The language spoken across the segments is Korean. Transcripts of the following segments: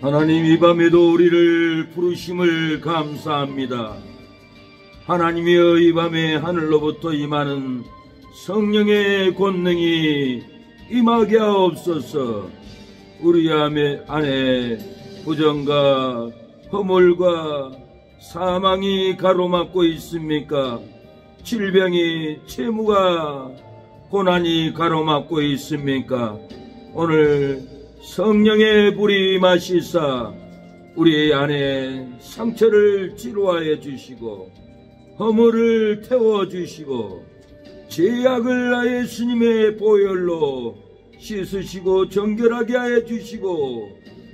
하나님, 이 밤에도 우리를 부르심을 감사합니다. 하나님이여, 이 밤에 하늘로부터 임하는 성령의 권능이 임하게 하옵소서. 우리 안에 부정과 허물과 사망이 가로막고 있습니까? 질병이, 채무가, 고난이 가로막고 있습니까? 오늘 성령의 불이 임하시사 우리 안에 상처를 치료하여 주시고 허물을 태워주시고 죄악을 아예 예수님의 보혈로 씻으시고 정결하게 하여 주시고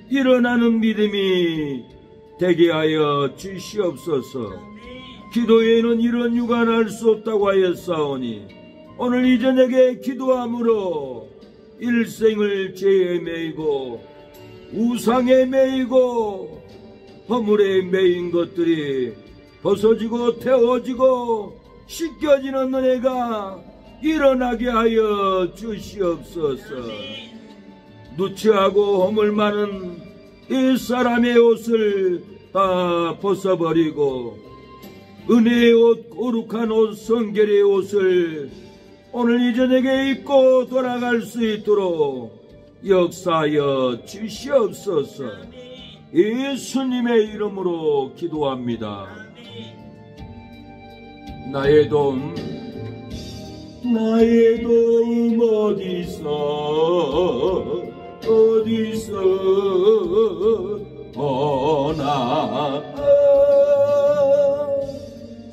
일어나는 믿음이 되게 하여 주시옵소서. 기도에는 이런 유관할 수 없다고 하였사오니 오늘 이 저녁에 기도함으로 일생을 죄에 매이고 우상에 매이고 허물에 매인 것들이 벗어지고 태워지고 씻겨지는 은혜가 일어나게 하여 주시옵소서. 누추하고 허물 많은 이 사람의 옷을 다 벗어버리고 은혜의 옷, 거룩한 옷, 성결의 옷을 오늘 이 저녁에 입고 돌아갈 수 있도록 역사하여 주시옵소서. 예수님의 이름으로 기도합니다. 나의 도움 어디서 오나.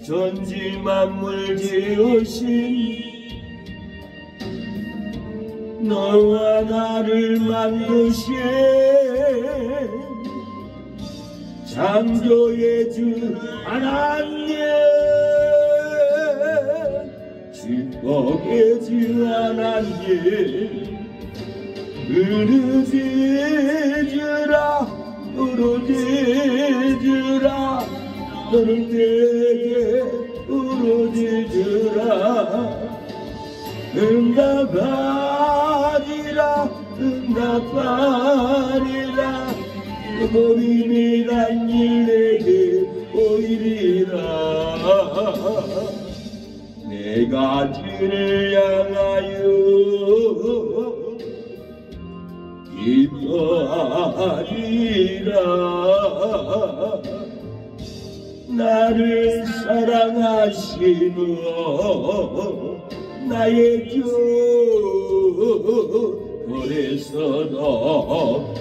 전지 만물 지으신 너와 나를 만드신 창조의 주 하나님, 축복의 주 하나님, 부르짖으라 너는 내게 부르짖으라. 응답하리라 모임이란 일 내게 보이리라. 내가 주를 향하여 기뻐하리라. 나를 사랑하시는 나의 주, 그래서도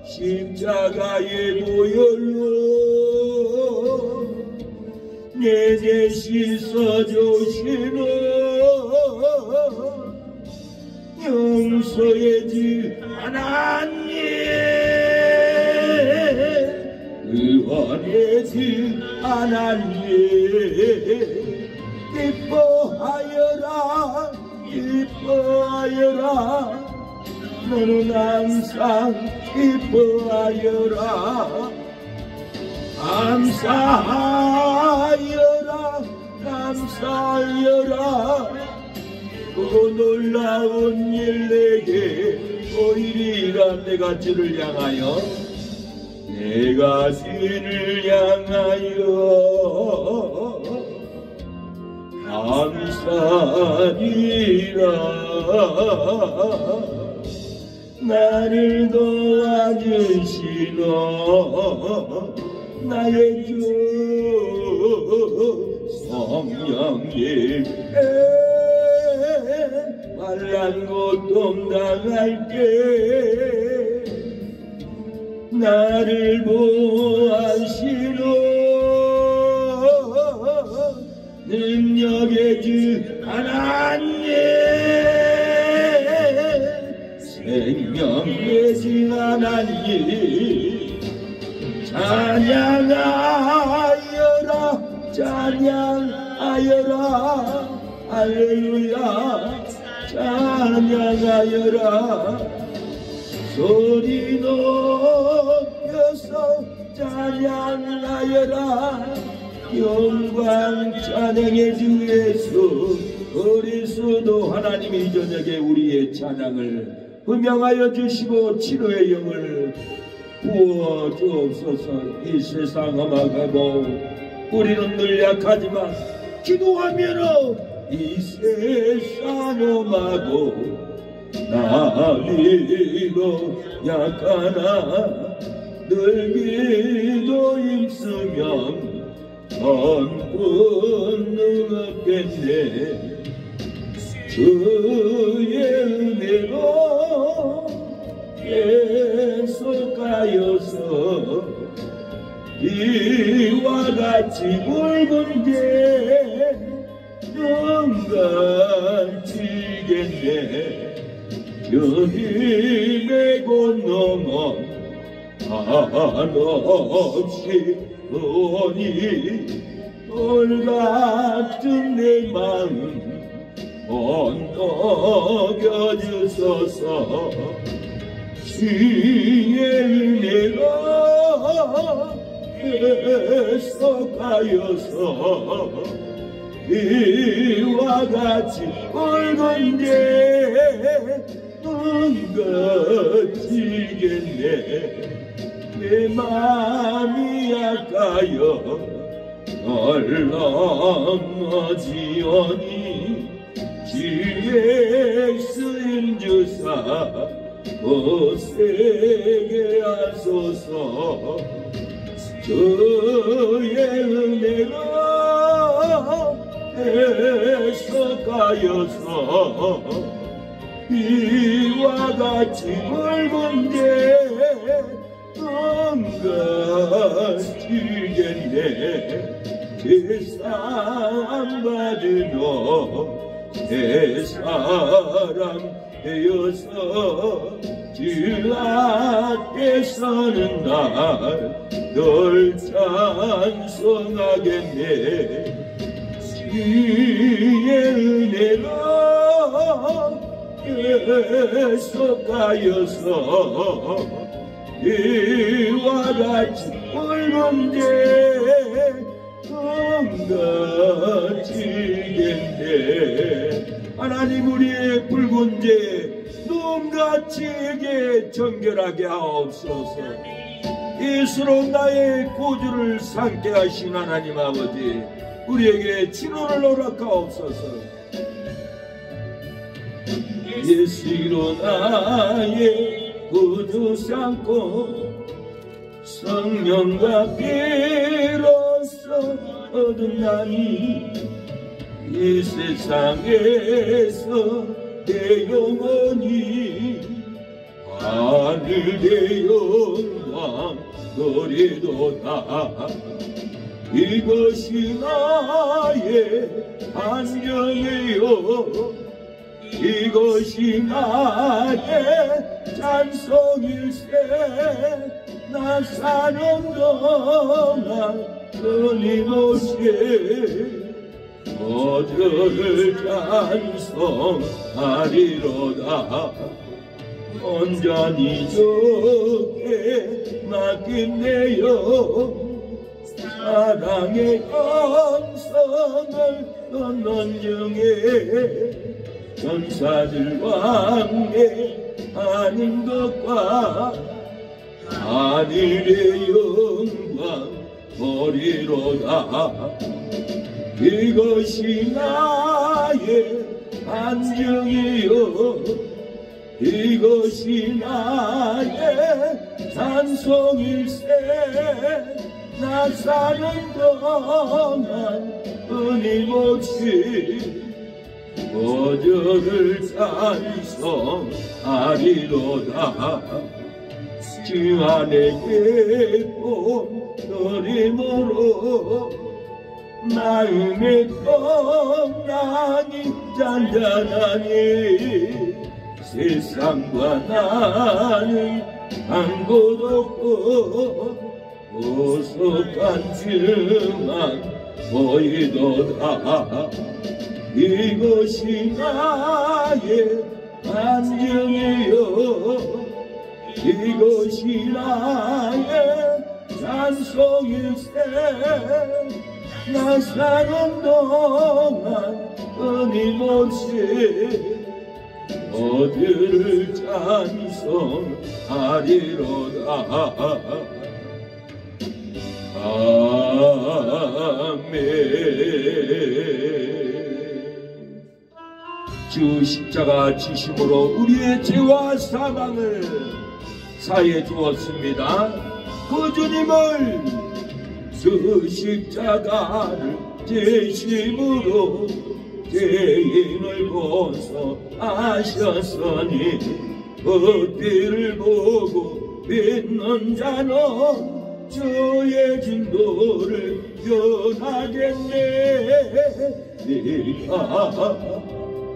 십자가의 보혈로 내 죄 씻어주시는 용서의 주 하나님, 의원의 주 하나님, 기뻐하여라 너는 항상 기뻐하여라. 감사하여라 그 놀라운 일 내게 보이리라. 내가 주를 향하여 감사하리라. 나를 도와주시노 나의 주 성령님, 말란 고통 당할 때 나를 보호하시노 능력의 주 하나님, 생명의 주 하나님, 찬양하여라 할렐루야. 찬양하여라 소리 높여서 찬양하여라. 영광 찬양의 주 예수 그리스도 하나님이 이 저녁에 우리의 찬양을 분명하여 주시고 치료의 영을 부어 주옵소서. 이 세상 험악하고 우리는 늘 약하지만 기도하면 이 세상 험하고 나비로 약하나 늘 기도 힘쓰면 천군능 없겠네. 주의 은혜로 계속하여서 이와 같이 붉은 게 눈같이겠네. 주님의 권능은 한없이 오니 돌같은 내 마음 언덕여 주소서. 주의 은혜로 계속하여서 이와 같이 붉은 게 눈같이겠네. 내 마음이 약하여 널 넘어지오니 주의 쓰임 주사 거세게 하소서. 주의 은혜로 해석하여서 이와 같이 붉은 게 눈같이겠네. 제사 받으며 새 사람 되어서 주 앞에 서는 날 널 찬송하겠네. 주의 은혜로 계속하여서 이와 같이 붉은 게 눈같이겠네. 하나님, 우리의 붉은 죄 눈같이게 정결하게 하옵소서. 예수로 나의 구주를 삼게 하신 하나님 아버지, 우리에게 치료를 허락하옵소서. 예수로 나의 구주 삼고 성령과 피로써 얻은 나니 이 세상에서 내 영혼이 하늘의 영광 누리도다. 이것이 나의 안녕이요, 이것이 나의 찬송일세. 나 사는 동안 끊임없이 너를 찬송하리로다. 온전히 주께 맡긴내요. 사랑의 영성을 얻는 중에 전사들과 함께 하는 것과 하늘의 영광 보리로다. 이것이 나의 안정이요, 이것이 나의 찬송일세. 나 사는 동안 끊임없이 오저를 찬송하리로다. 주 안에 계고 떨림으로 마음의 평안이 잔잔하니 세상과 나는 한 곳 없고 오석한 주만 보이도다. 이것이 나의 안정이요, 이것이 나의 찬송일세. 나 사는 동안 끊임없이 너들을 찬송하리로다. 아멘. 주 십자가 지심으로 우리의 죄와 사망을 사해 주었습니다. 그 주님을 그 십자가를 지심으로 죄인을 고소하셨으니 그 뒤를 보고 믿는 자는 주의 진도를 변하겠네. 네가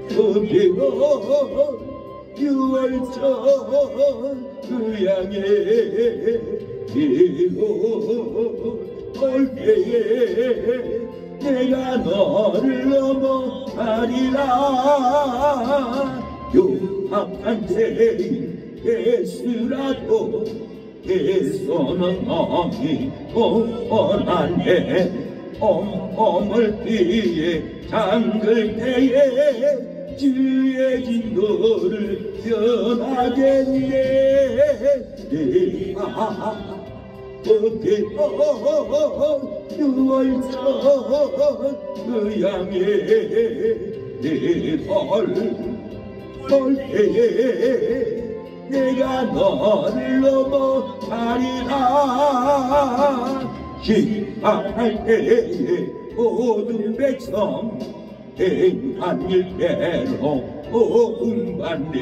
그 비로 유월절 그 양의 비로 올 때에 내가 너를 넘어가리라. 용합한 죄인 예수라도 예수는 엄히 원하네. 엄을 뒤에 잠글 때에 주의 진도를 변하겠네. 내가 유월절 그 양의 올 때에 내가 너를 넘어가리라. 심판할 때에 모든 백성 행한 일대로 응받네.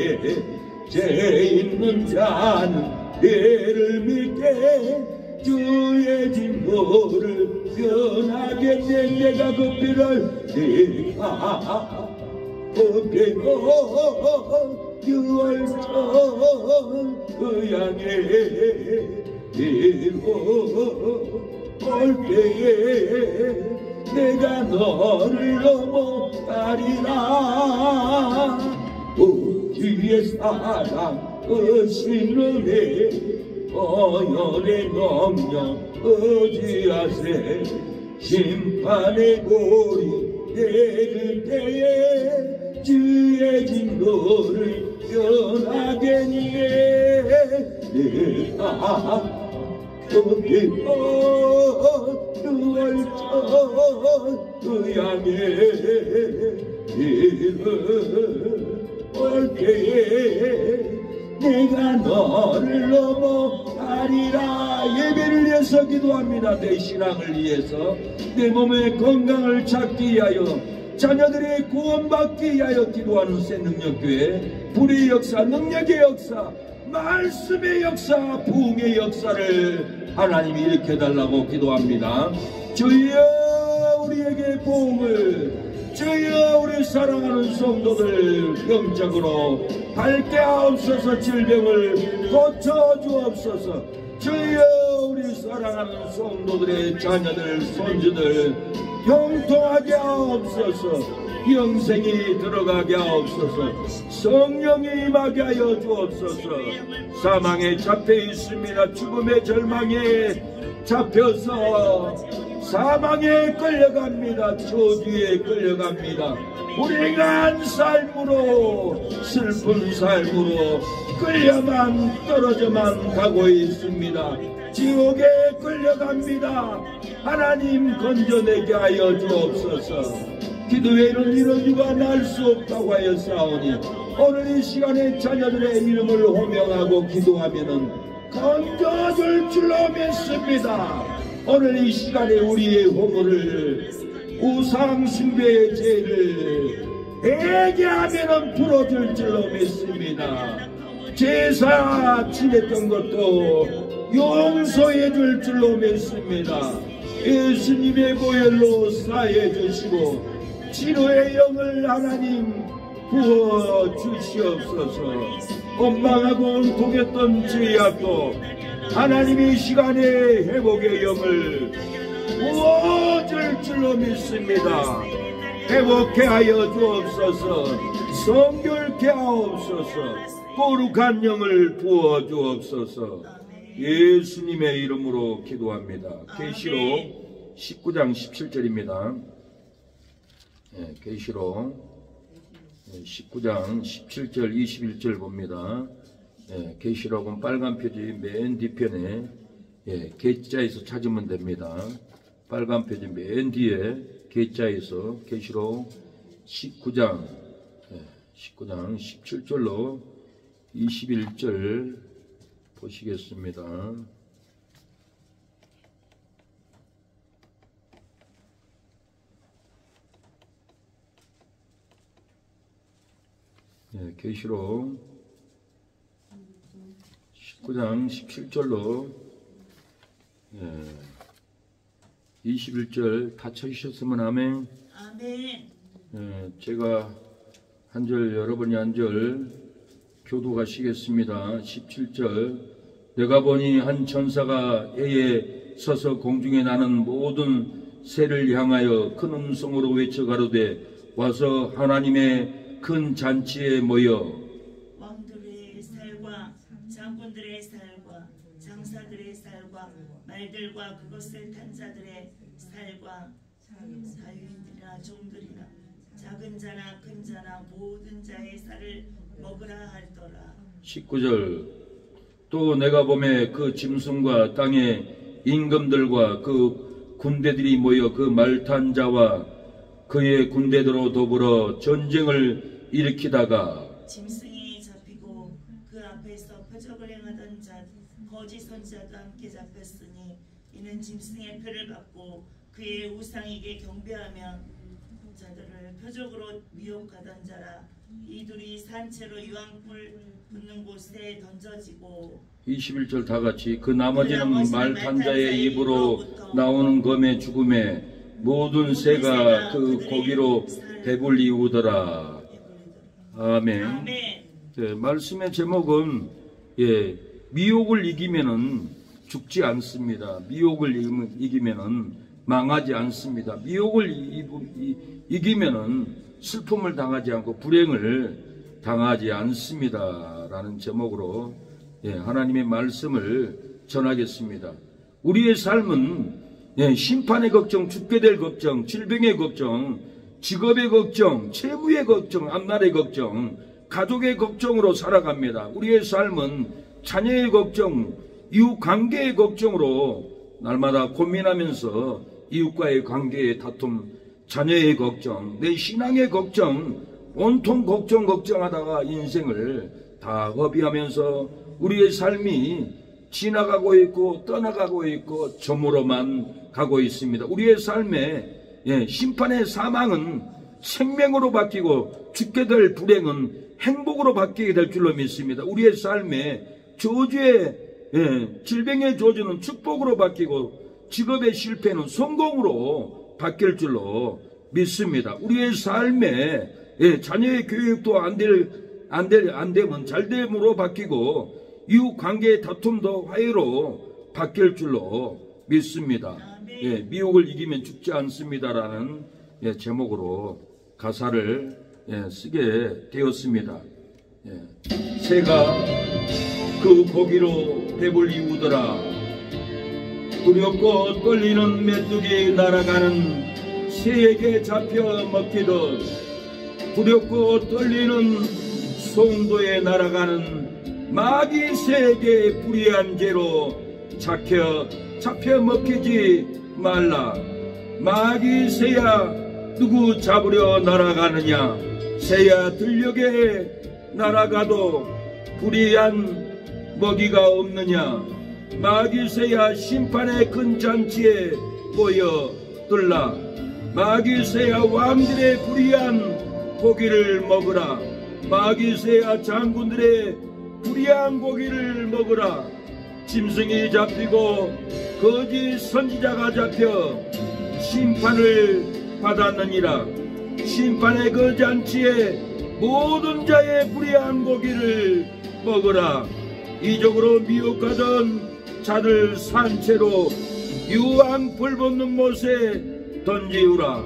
죄 있는 자는 내를 믿게 주의 진도를 변하겠네. 내가 그 피를 내가 그 피로 유월절 그 양의 피로 올 때에 내가 너를 넘어가리라. 주의 사랑 신음에 어연의 넘겨 의지하세. 심판의 고리 내릴 때에 주의 진도를 변하겠네. 내가 유월절 그 양의 이름 올 때에 내가 너를 넘어가리라. 예배를 위해서 기도합니다. 내 신앙을 위해서, 내 몸의 건강을 찾기 위하여, 자녀들이 구원받기 위하여 기도하는 새능력교회. 불의 역사, 능력의 역사, 말씀의 역사, 부흥의 역사를 하나님이 일으켜달라고 기도합니다. 주여 우리에게 복음을, 주여 우리 사랑하는 성도들 영적으로 밝게 하옵소서. 질병을 고쳐주옵소서. 주여 우리 사랑하는 성도들의 자녀들 손주들 형통하게 하옵소서. 영생이 들어가게 하옵소서. 성령이 임하게 하여 주옵소서. 사망에 잡혀 있습니다. 죽음의 절망에 잡혀서 사망에 끌려갑니다. 저주에 끌려갑니다. 불행한 삶으로, 슬픈 삶으로 끌려만 떨어져만 가고 있습니다. 지옥에 끌려갑니다. 하나님 건져내게 하여 주옵소서. 기도회는 이런 유가 날 수 없다고 하여 싸우니 오늘 이 시간에 자녀들의 이름을 호명하고 기도하면은 건져줄 줄로 믿습니다. 오늘 이 시간에 우리의 허물을, 우상 숭배의 죄를 회개하면은 풀어줄 줄로 믿습니다. 제사 지냈던 것도 용서해 줄 줄로 믿습니다. 예수님의 보혈로 사해 주시고 치료의 영을 하나님 부어 주시옵소서. 원망하고 독했던 죄악도 하나님이 시간에 회복의 영을 부어줄 줄로 믿습니다. 회복케 하여 주옵소서. 성결케 하옵소서. 거룩한 영을 부어 주옵소서. 예수님의 이름으로 기도합니다. 계시록 19장 17절입니다. 계시록 19장 17절 21절 봅니다. 계시록은 빨간 표지 맨 뒤편에 계자에서 찾으면 됩니다. 빨간 표지 맨 뒤에 계자에서 계시록 19장 17절로 21절 보시겠습니다. 계시록 19장 17절로 21절 다 찾으셨으면 아멘. 아멘. 제가 한 절 여러분이 한 절 교도하시겠습니다. 17절 내가 보니 한 천사가 해에 서서 공중에 나는 모든 새를 향하여 큰 음성으로 외쳐 가로되 와서 하나님의 큰 잔치에 모여 왕들의 살과 장군들의 살과 장사들의 살과 말들과 그것을 탄 자들의 살과 자유인들이나 종들이나 작은 자나 큰 자나 모든 자의 살을 먹으라 하더라. 19절 또 내가 보매 그 짐승과 땅의 임금들과 그 군대들이 모여 그 말 탄 자와 그의 군대들로 더불어 전쟁을 일으키다가 짐승이 잡히고 그 앞에서 표적을 행하던 자 거짓 선지자도 함께 잡혔으니 이는 짐승의 표를 받고 그의 우상에게 경배하며 자들을 표적으로 미혹하던 자라. 이들이 산채로 유황불 붙는 곳에 던져지고 21절 다 같이 그 나머지는 말 탄 자의 입으로 나오는 검의 죽음에 모든 새가 그 고기로 배불리우더라. 아멘. 말씀의 제목은 미혹을 이기면은 죽지 않습니다. 미혹을 이기면은 망하지 않습니다. 미혹을 이기면은 슬픔을 당하지 않고 불행을 당하지 않습니다. 라는 제목으로 하나님의 말씀을 전하겠습니다. 우리의 삶은 심판의 걱정, 죽게 될 걱정, 질병의 걱정, 직업의 걱정, 채무의 걱정, 앞날의 걱정, 가족의 걱정으로 살아갑니다. 우리의 삶은 자녀의 걱정, 이웃 관계의 걱정으로 날마다 고민하면서 이웃과의 관계의 다툼, 자녀의 걱정, 내 신앙의 걱정, 온통 걱정하다가 인생을 다 허비하면서 우리의 삶이 지나가고 있고 떠나가고 있고 저물어만 가고 있습니다. 우리의 삶에 심판의 사망은 생명으로 바뀌고 죽게 될 불행은 행복으로 바뀌게 될 줄로 믿습니다. 우리의 삶에 저주의 질병의 저주는 축복으로 바뀌고 직업의 실패는 성공으로 바뀔 줄로 믿습니다. 우리의 삶에 자녀의 교육도 안 되면 잘됨으로 바뀌고 이웃 관계의 다툼도 화해로 바뀔 줄로 믿습니다. 미혹을 이기면 죽지 않습니다라는 제목으로 가사를 쓰게 되었습니다. 새가 그 고기로 배불리우더라. 두렵고 떨리는 메뚜기 날아가는 새에게 잡혀 먹히듯 두렵고 떨리는 송도에 날아가는 마귀 새에게 불의한 죄로 잡혀 먹히지 말라. 마귀 새야 누구 잡으려 날아가느냐. 새야 들녘에 날아가도 불의한 먹이가 없느냐. 마귀 새야 심판의 큰 잔치에 모여 들라. 마귀 새야 왕들의 불의한 고기를 먹으라. 마귀 새야 장군들의 불의한 고기를 먹으라. 짐승이 잡히고 거짓 선지자가 잡혀 심판을 받았느니라. 심판의 그 잔치에 모든 자의 불의한 고기를 먹으라. 이적으로 미혹하던 자들 산채로 유황 불 붙는 못에 던지우라.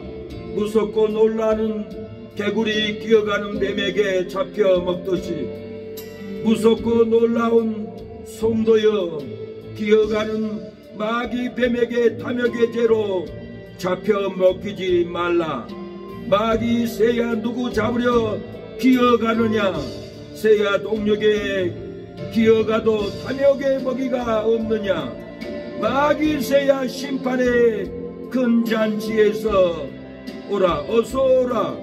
무섭고 놀라는 개구리 기어가는 뱀에게 잡혀 먹듯이 무섭고 놀라운 송도여 기어가는 마귀 뱀에게 탐욕의 죄로 잡혀 먹히지 말라. 마귀 새야 누구 잡으려 기어가느냐? 새야 동력에 기어가도 탐욕의 먹이가 없느냐? 마귀 새야 심판의 큰 잔치에서 오라, 어서 오라.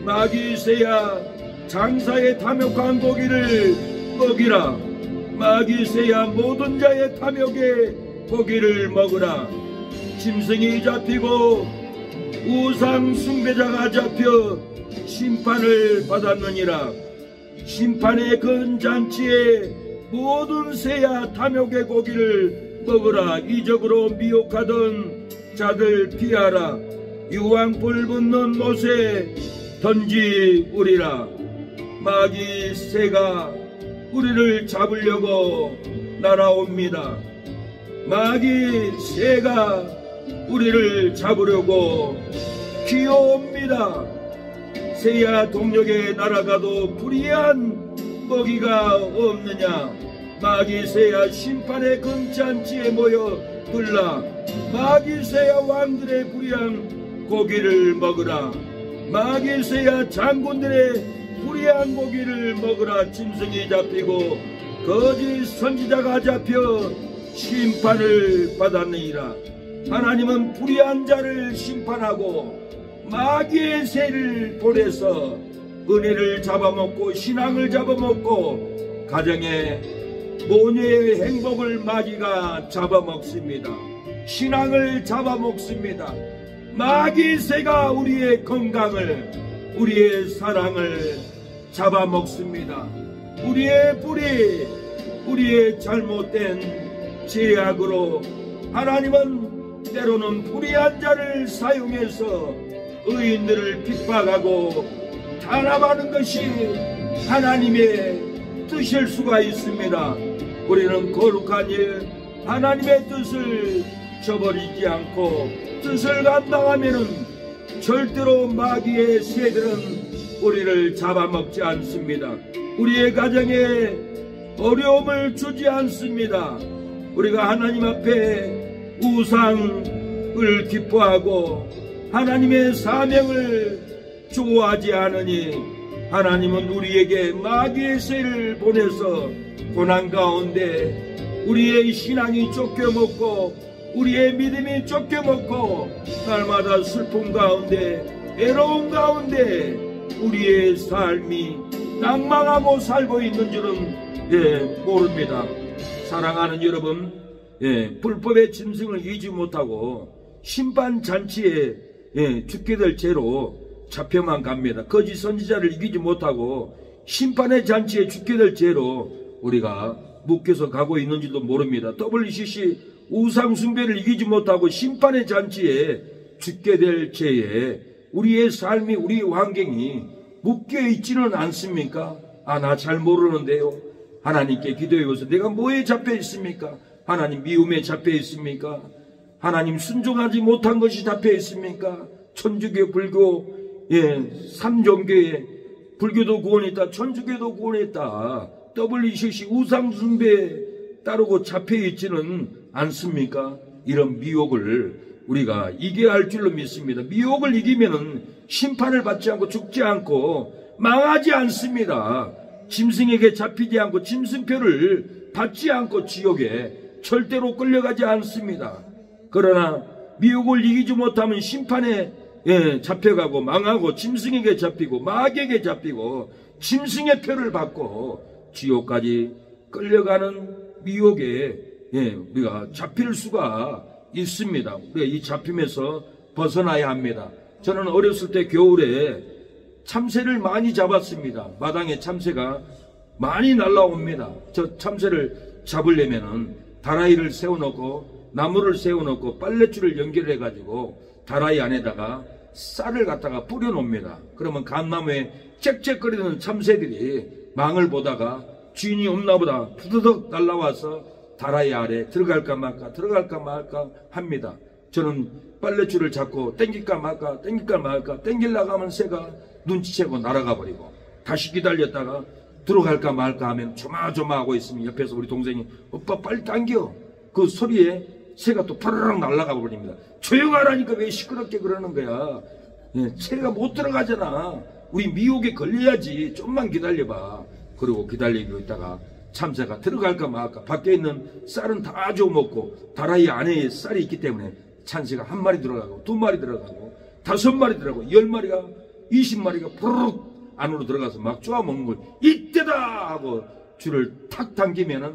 마귀 새야 장사의 탐욕한 고기를 먹이라. 마귀 새야 모든 자의 탐욕의 고기를 먹으라. 짐승이 잡히고 우상 숭배자가 잡혀 심판을 받았느니라. 심판의 큰 잔치에 모든 새야 탐욕의 고기를 먹으라. 이적으로 미혹하던 자들 피하라. 유황불 붙는 못에 던지우리라. 마귀 새가 우리를 잡으려고 날아옵니다. 마귀 새가 우리를 잡으려고 기어옵니다. 새야 동력에 날아가도 불의한 먹이가 없느냐? 마귀 새야 심판의 큰 잔치에 모여 들라. 마귀 새야 왕들의 불의한 고기를 먹으라. 마귀 새야 장군들의 불의한 고기를 먹으라. 짐승이 잡히고 거짓 선지자가 잡혀 심판을 받았느니라. 하나님은 불의한 자를 심판하고 마귀의 새를 보내서 은혜를 잡아먹고 신앙을 잡아먹고 가정의 모녀의 행복을 마귀가 잡아먹습니다. 신앙을 잡아먹습니다. 마귀 새가 우리의 건강을, 우리의 사랑을 잡아먹습니다. 우리의 뿌리, 우리의 잘못된 죄악으로 하나님은 때로는 불의한 자를 사용해서 의인들을 핍박하고 탄압하는 것이 하나님의 뜻일 수가 있습니다. 우리는 거룩한 일, 하나님의 뜻을 저버리지 않고 뜻을 감당하면은 절대로 마귀의 새들은 우리를 잡아먹지 않습니다. 우리의 가정에 어려움을 주지 않습니다. 우리가 하나님 앞에 우상을 기뻐하고 하나님의 사명을 좋아하지 않으니 하나님은 우리에게 마귀의 새를 보내서 고난 가운데 우리의 신앙이 쫓겨먹고 우리의 믿음이 쫓겨먹고 날마다 슬픔 가운데 애로움 가운데 우리의 삶이 낭망하고 살고 있는 줄은 모릅니다. 사랑하는 여러분, 불법의 짐승을 이기지 못하고 심판잔치에 죽게 될 죄로 잡혀만 갑니다. 거짓 선지자를 이기지 못하고 심판의 잔치에 죽게 될 죄로 우리가 묶여서 가고 있는지도 모릅니다. WCC 우상 숭배를 이기지 못하고 심판의 잔치에 죽게 될 죄에 우리의 삶이, 우리 환경이 묶여 있지는 않습니까? 나 잘 모르는데요. 하나님께 기도해보세요. 내가 뭐에 잡혀 있습니까? 하나님 미움에 잡혀 있습니까? 하나님 순종하지 못한 것이 잡혀 있습니까? 천주교, 불교, 삼종교에 불교도 구원했다, 천주교도 구원했다, WCC 우상 숭배 따르고 잡혀 있지는 않습니까? 이런 미혹을 우리가 이겨야 할 줄로 믿습니다. 미혹을 이기면은 심판을 받지 않고 죽지 않고 망하지 않습니다. 짐승에게 잡히지 않고 짐승표를 받지 않고 지옥에 절대로 끌려가지 않습니다. 그러나 미혹을 이기지 못하면 심판에 잡혀가고 망하고 짐승에게 잡히고 마귀에게 잡히고 짐승의 표를 받고 지옥까지 끌려가는 미혹에 우리가 잡힐 수가 있습니다. 우리가 이 잡힘에서 벗어나야 합니다. 저는 어렸을 때 겨울에 참새를 많이 잡았습니다. 마당에 참새가 많이 날라옵니다. 저 참새를 잡으려면은 다라이를 세워놓고 나무를 세워놓고 빨랫줄을 연결해 가지고 다라이 안에다가 쌀을 갖다가 뿌려 놓습니다. 그러면 감나무에 짹짹거리는 참새들이 망을 보다가 주인이 없나 보다 푸드덕 날라와서 다라이 아래 들어갈까 말까 들어갈까 말까 합니다. 저는 빨랫줄을 잡고 땡길까 말까 땡길까 말까 땡길라고 하면 새가 눈치채고 날아가 버리고 다시 기다렸다가 들어갈까 말까 하면 조마조마하고 있으면 옆에서 우리 동생이 오빠 빨리 당겨. 그 소리에 새가 또 파르르 날아가 버립니다. 조용하라니까 왜 시끄럽게 그러는 거야. 새가 못 들어가잖아. 우리 미혹에 걸려야지. 좀만 기다려봐. 그리고 기다리고 있다가 참새가 들어갈까 말까. 밖에 있는 쌀은 다 줘먹고 다라이 안에 쌀이 있기 때문에 참새가 한 마리 들어가고 2마리 들어가고 5마리 들어가고 10마리가 20마리가 푸르륵 안으로 들어가서 막 쪼아먹는 거예요. 이때다 하고 줄을 탁 당기면은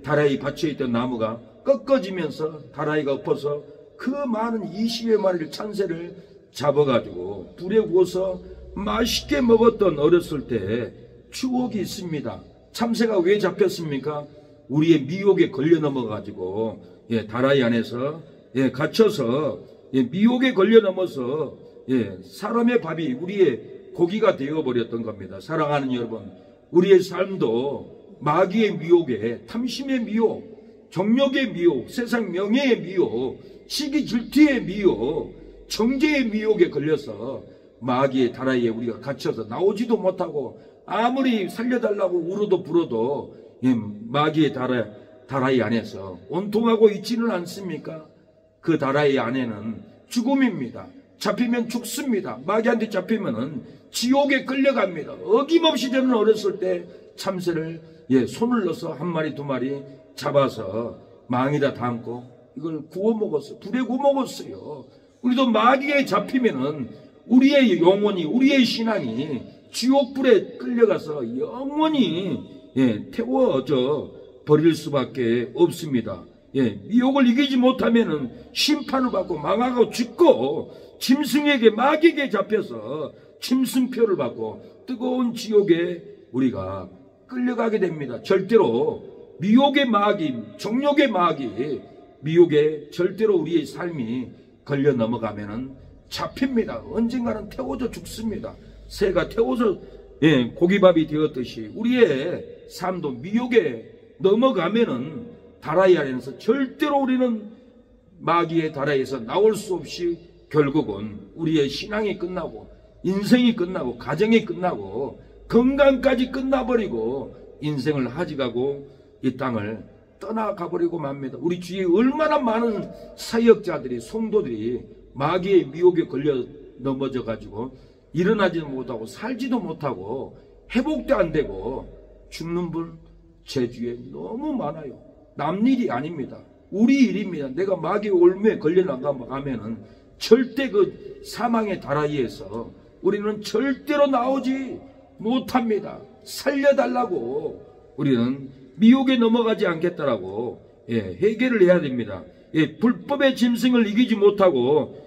다라이 받쳐있던 나무가 꺾어지면서 다라이가 엎어서 그 많은 20여 마리를 참새를 잡아가지고 불에 구워서 맛있게 먹었던 어렸을 때 추억이 있습니다. 참새가 왜 잡혔습니까? 우리의 미혹에 걸려 넘어가지고 다라이 안에서 갇혀서 미혹에 걸려 넘어서 사람의 밥이 우리의 고기가 되어버렸던 겁니다. 사랑하는 여러분, 우리의 삶도 마귀의 미혹에, 탐심의 미혹, 정욕의 미혹, 세상 명예의 미혹, 시기 질투의 미혹, 정죄의 미혹에 걸려서 마귀의 다라이에 우리가 갇혀서 나오지도 못하고 아무리 살려달라고 울어도 불어도 마귀의 다라이 안에서 온통하고 있지는 않습니까? 그 다라이 안에는 죽음입니다. 잡히면 죽습니다. 마귀한테 잡히면은 지옥에 끌려갑니다. 어김없이 저는 어렸을 때 참새를 손을 넣어서 1마리 2마리 잡아서 망에다 담고 이걸 구워 먹었어요. 불에 구워 먹었어요. 우리도 마귀에 잡히면은 우리의 영혼이, 우리의 신앙이 지옥불에 끌려가서 영원히 태워져 버릴 수밖에 없습니다. 미혹을 이기지 못하면은 심판을 받고 망하고 죽고 짐승에게, 마귀에게 잡혀서 짐승표를 받고 뜨거운 지옥에 우리가 끌려가게 됩니다. 절대로 미혹의 마귀, 정욕의 마귀, 미혹에 절대로 우리의 삶이 걸려 넘어가면은 잡힙니다. 언젠가는 태워져 죽습니다. 새가 태워서 고기밥이 되었듯이 우리의 삶도 미혹에 넘어가면은 다라이 안에서 절대로 우리는 마귀의 다라이에서 나올 수 없이 결국은 우리의 신앙이 끝나고 인생이 끝나고 가정이 끝나고 건강까지 끝나버리고 인생을 하직하고 이 땅을 떠나가버리고 맙니다. 우리 주위에 얼마나 많은 사역자들이, 성도들이 마귀의 미혹에 걸려 넘어져 가지고 일어나지도 못하고 살지도 못하고 회복도 안 되고 죽는 분 제 주위에 너무 많아요. 남 일이 아닙니다. 우리 일입니다. 내가 마귀의 올무에 걸려 나가면은 절대 그 사망의 다라이에서 우리는 절대로 나오지 못합니다. 살려달라고 우리는 미혹에 넘어가지 않겠다라고 해결을 해야 됩니다. 불법의 짐승을 이기지 못하고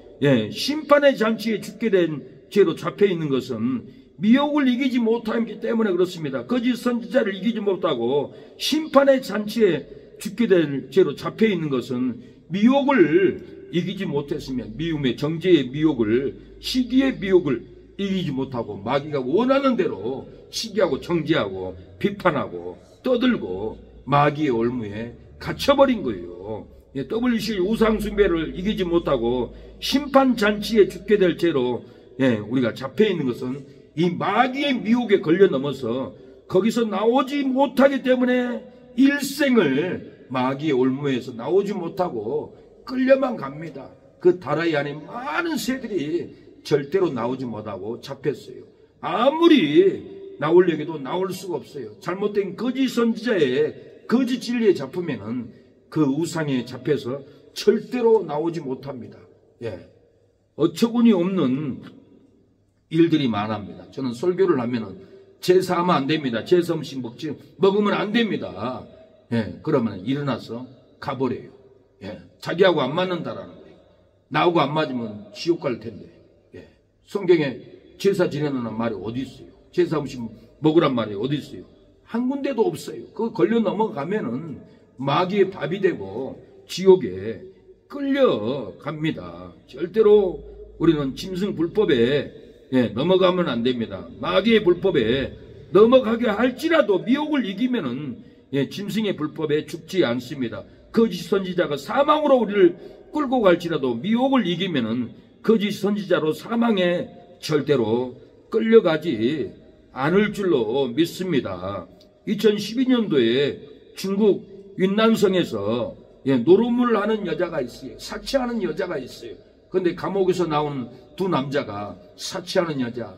심판의 잔치에 죽게 된 죄로 잡혀 있는 것은 미혹을 이기지 못하기 때문에 그렇습니다. 거짓 선지자를 이기지 못하고 심판의 잔치에 죽게 될 죄로 잡혀 있는 것은 미혹을 이기지 못했으면 미움의 정죄의 미혹을, 시기의 미혹을 이기지 못하고 마귀가 원하는 대로 시기하고 정죄하고 비판하고 떠들고 마귀의 올무에 갇혀버린 거예요. WC 우상숭배를 이기지 못하고 심판잔치에 죽게 될 죄로 우리가 잡혀있는 것은 이 마귀의 미혹에 걸려 넘어서 거기서 나오지 못하기 때문에 일생을 마귀의 올무에서 나오지 못하고 끌려만 갑니다. 그 다라이 안에 많은 새들이 절대로 나오지 못하고 잡혔어요. 아무리 나오려고 나올 수가 없어요. 잘못된 거짓 선지자의 거짓 진리에 잡히면은 그 우상에 잡혀서 절대로 나오지 못합니다. 어처구니 없는 일들이 많합니다. 저는 설교를 하면은 제사하면 안 됩니다. 제사 음식 먹으면 안 됩니다. 그러면 일어나서 가버려요. 자기하고 안 맞는다라는 거예요. 나하고 안 맞으면 지옥 갈 텐데. 성경에 제사 지내는 말이 어디 있어요? 제사 음식 먹으란 말이 어디 있어요? 한 군데도 없어요. 그거 걸려 넘어가면은 마귀의 밥이 되고 지옥에 끌려갑니다. 절대로 우리는 짐승 불법에 넘어가면 안 됩니다. 마귀의 불법에 넘어가게 할지라도 미혹을 이기면은 짐승의 불법에 죽지 않습니다. 거짓 선지자가 사망으로 우리를 끌고 갈지라도 미혹을 이기면은 거짓 선지자로 사망에 절대로 끌려가지 않을 줄로 믿습니다. 2012년도에 중국 윈난성에서 노름을 하는 여자가 있어요. 사치하는 여자가 있어요. 근데 감옥에서 나온 두 남자가 사치하는 여자,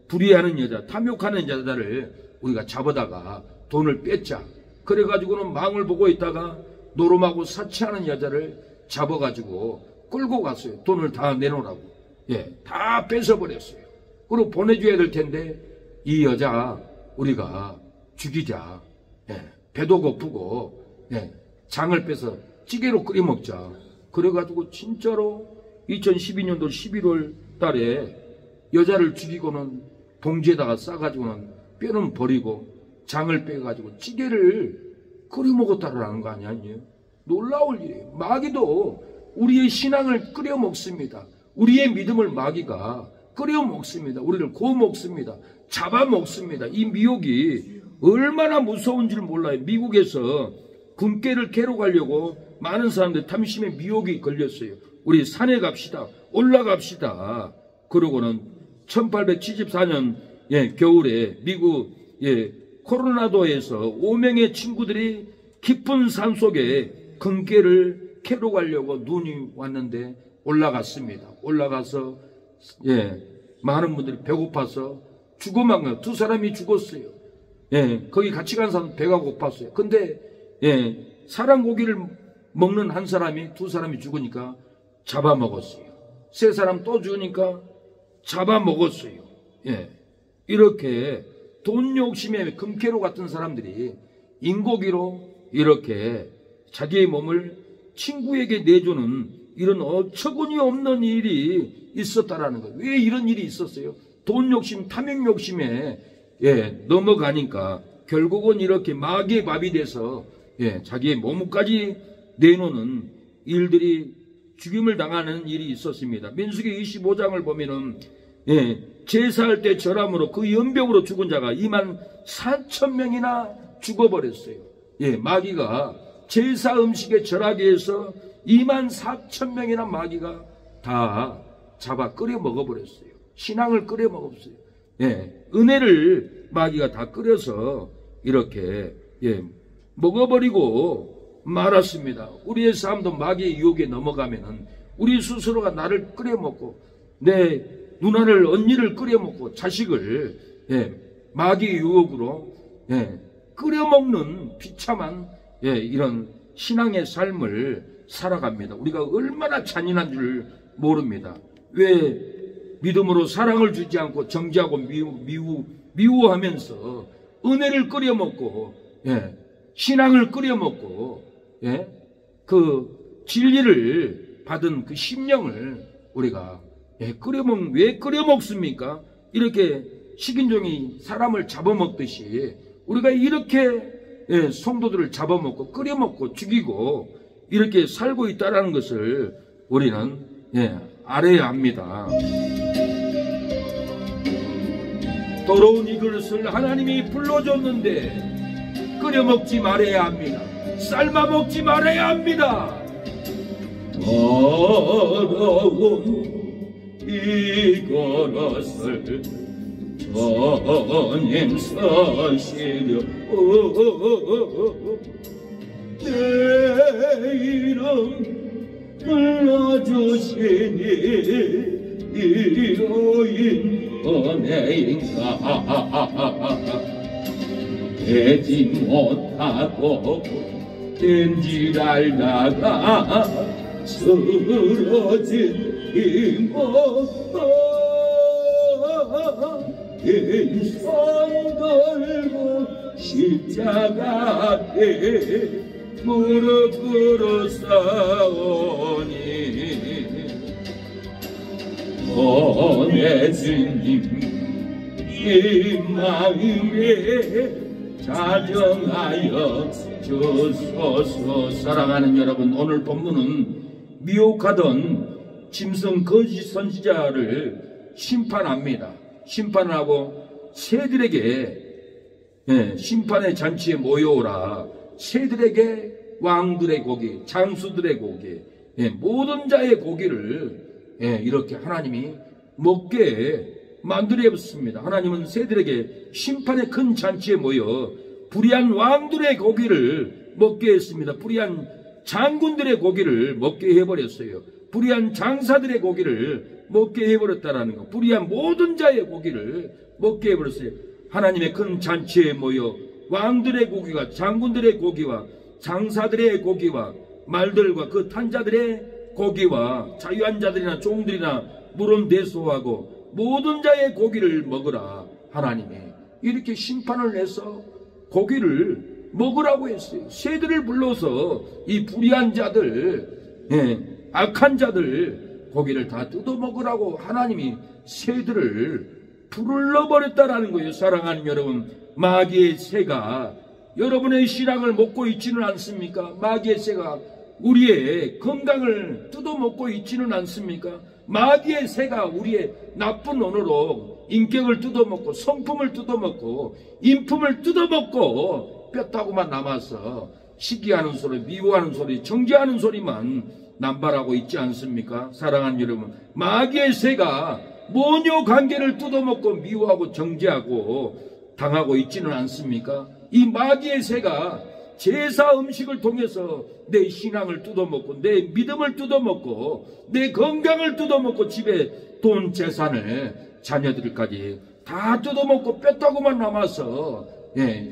불의하는 여자, 탐욕하는 여자를 우리가 잡아다가 돈을 뺐자. 그래가지고는 망을 보고 있다가 노름하고 사치하는 여자를 잡아가지고 끌고 갔어요. 돈을 다 내놓으라고. 다 뺏어버렸어요. 그리고 보내줘야 될 텐데 이 여자 우리가 죽이자. 배도 고프고 장을 빼서 찌개로 끓여 먹자. 그래가지고 진짜로 2012년도 11월 달에 여자를 죽이고는 봉지에다가 싸가지고는 뼈는 버리고 장을 빼가지고 찌개를 끓여 먹었다라는 거 아니야? 놀라울 일이에요. 마귀도 우리의 신앙을 끓여 먹습니다. 우리의 믿음을 마귀가 끓여 먹습니다. 우리를 구워 먹습니다. 잡아 먹습니다. 이 미혹이 얼마나 무서운지를 몰라요. 미국에서 군계를 캐러 가려고 많은 사람들이 탐심의 미혹이 걸렸어요. 우리 산에 갑시다. 올라갑시다. 그러고는 1874년 겨울에 미국 코로라도에서 5명의 친구들이 깊은 산속에 금괴를 캐러 가려고 눈이 왔는데 올라갔습니다. 올라가서 많은 분들이 배고파서 죽어만 가요. 2사람이 죽었어요. 거기 같이 간 사람 배가 고팠어요. 근데 사람 고기를 먹는 한 사람이 2사람이 죽으니까 잡아먹었어요. 3사람 또 죽으니까 잡아먹었어요. 이렇게 돈 욕심에 금캐로 같은 사람들이 인고기로 이렇게 자기의 몸을 친구에게 내주는 이런 어처구니 없는 일이 있었다라는 거예요. 왜 이런 일이 있었어요? 돈 욕심, 탐욕 욕심에 넘어가니까 결국은 이렇게 마귀의 밥이 돼서 자기의 몸까지 내놓는 일들이 죽임을 당하는 일이 있었습니다. 민수기 25장을 보면은 제사할 때 절함으로 그 연병으로 죽은 자가 24,000명이나 죽어버렸어요. 마귀가 제사 음식에 절하게 해서 24,000명이나 마귀가 다 잡아 끓여 먹어버렸어요. 신앙을 끓여 먹었어요. 은혜를 마귀가 다 끓여서 이렇게 먹어버리고 말았습니다. 우리의 삶도 마귀의 유혹에 넘어가면은 우리 스스로가 나를 끓여 먹고 내 누나를 언니를 끓여 먹고 자식을 마귀의 유혹으로 끓여 먹는 비참한 이런 신앙의 삶을 살아갑니다. 우리가 얼마나 잔인한 줄 모릅니다. 왜 믿음으로 사랑을 주지 않고 정죄하고 미워하면서 은혜를 끓여 먹고 신앙을 끓여 먹고 그 진리를 받은 그 심령을 우리가 왜 끓여 먹습니까? 이렇게 식인종이 사람을 잡아먹듯이 우리가 이렇게 성도들을 잡아먹고 끓여 먹고 죽이고 이렇게 살고 있다는 것을 우리는 알아야 합니다. 더러운 이 그릇을 하나님이 불러줬는데 끓여 먹지 말아야 합니다. 삶아 먹지 말아야 합니다. 더러운 이 그릇을 주님 서시려 내 이름 불러주시니 이로인 은혜인가. 되지 못하고 된지 알다가 쓰러진 이 몸도 인생 걸고 십자가 앞에 무릎 꿇어 싸우니 내 주님 이 마음에 자정하여 주소서. 사랑하는 여러분, 오늘 본문은 미혹하던 짐승 거짓 선지자를 심판합니다. 심판을 하고 새들에게 심판의 잔치에 모여오라. 새들에게 왕들의 고기, 장수들의 고기, 모든 자의 고기를 이렇게 하나님이 먹게 만들었습니다. 하나님은 새들에게 심판의 큰 잔치에 모여 불의한 왕들의 고기를 먹게 했습니다. 불의한 장군들의 고기를 먹게 해버렸어요. 불의한 장사들의 고기를 먹게 해버렸다라는 거. 불의한 모든 자의 고기를 먹게 해버렸어요. 하나님의 큰 잔치에 모여 왕들의 고기와 장군들의 고기와 장사들의 고기와 말들과 그 탄자들의 고기와 자유한 자들이나 종들이나 물은 대소하고 모든 자의 고기를 먹으라. 하나님이 이렇게 심판을 내서 고기를 먹으라고 했어요. 새들을 불러서 이 불의한 자들, 악한 자들 고기를 다 뜯어 먹으라고 하나님이 새들을 불러버렸다라는 거예요. 사랑하는 여러분, 마귀의 새가 여러분의 신앙을 먹고 있지는 않습니까? 마귀의 새가 우리의 건강을 뜯어먹고 있지는 않습니까? 마귀의 새가 우리의 나쁜 언어로 인격을 뜯어먹고 성품을 뜯어먹고 인품을 뜯어먹고 뼈다구만 남아서 시기하는 소리, 미워하는 소리, 정죄하는 소리만 남발하고 있지 않습니까? 사랑하는 여러분, 마귀의 새가 모녀 관계를 뜯어먹고 미워하고 정죄하고 당하고 있지는 않습니까? 이 마귀의 새가 제사 음식을 통해서 내 신앙을 뜯어먹고 내 믿음을 뜯어먹고 내 건강을 뜯어먹고 집에 돈 재산을 자녀들까지 다 뜯어먹고 뺐다고만 남아서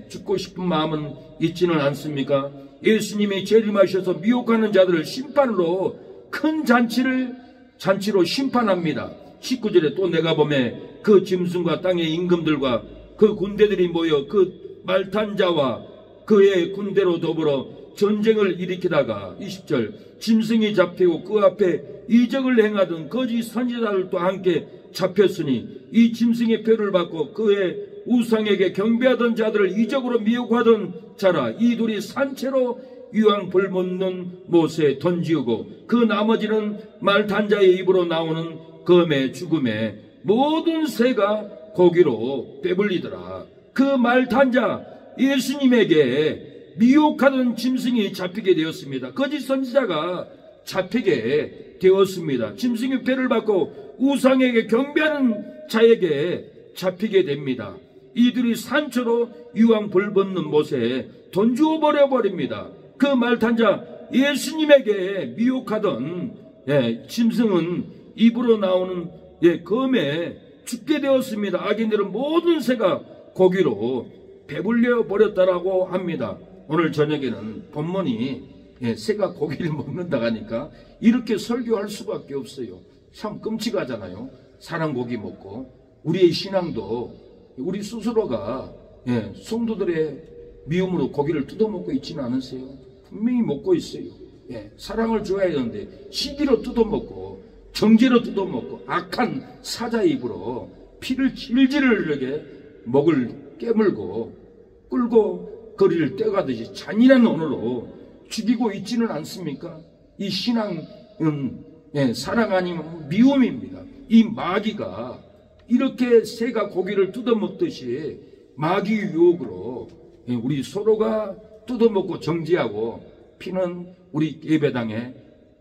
죽고 싶은 마음은 있지는 않습니까? 예수님이 재림하셔서 미혹하는 자들을 심판으로 큰 잔치로 심판합니다. 19절에 또 내가 보매 그 짐승과 땅의 임금들과 그 군대들이 모여 그 말탄 자와 그의 군대로 더불어 전쟁을 일으키다가 20절 짐승이 잡히고 그 앞에 이적을 행하던 거짓 선지자들도 함께 잡혔으니 이 짐승의 표를 받고 그의 우상에게 경배하던 자들을 이적으로 미혹하던 자라. 이 둘이 산채로 유황 불묻는 못에 던지우고 그 나머지는 말탄 자의 입으로 나오는 검의 죽음에 모든 새가 고기로 배불리더라. 그 말탄 자 예수님에게 미혹하던 짐승이 잡히게 되었습니다. 거짓 선지자가 잡히게 되었습니다. 짐승의 패를 받고 우상에게 경배하는 자에게 잡히게 됩니다. 이들이 산초로 유황 불붙는 못에 던져 버려버립니다. 그 말탄 자 예수님에게 미혹하던 짐승은 입으로 나오는 검에 죽게 되었습니다. 악인들은 모든 새가 고기로 배불려 버렸다라고 합니다. 오늘 저녁에는 본문이 새가 고기를 먹는다 하니까 이렇게 설교할 수밖에 없어요. 참 끔찍하잖아요. 사람 고기 먹고. 우리의 신앙도 우리 스스로가 성도들의 미움으로 고기를 뜯어먹고 있지는 않으세요? 분명히 먹고 있어요. 사랑을 줘야 되는데 시기로 뜯어먹고 정죄로 뜯어먹고 악한 사자의 입으로 피를 질질 흘리게 목을 깨물고 끌고 거리를 떼가듯이 잔인한 언어로 죽이고 있지는 않습니까? 이 신앙은 사랑 아니면 미움입니다. 이 마귀가 이렇게 새가 고기를 뜯어먹듯이 마귀 유혹으로 우리 서로가 뜯어먹고 정죄하고 피는 우리 예배당에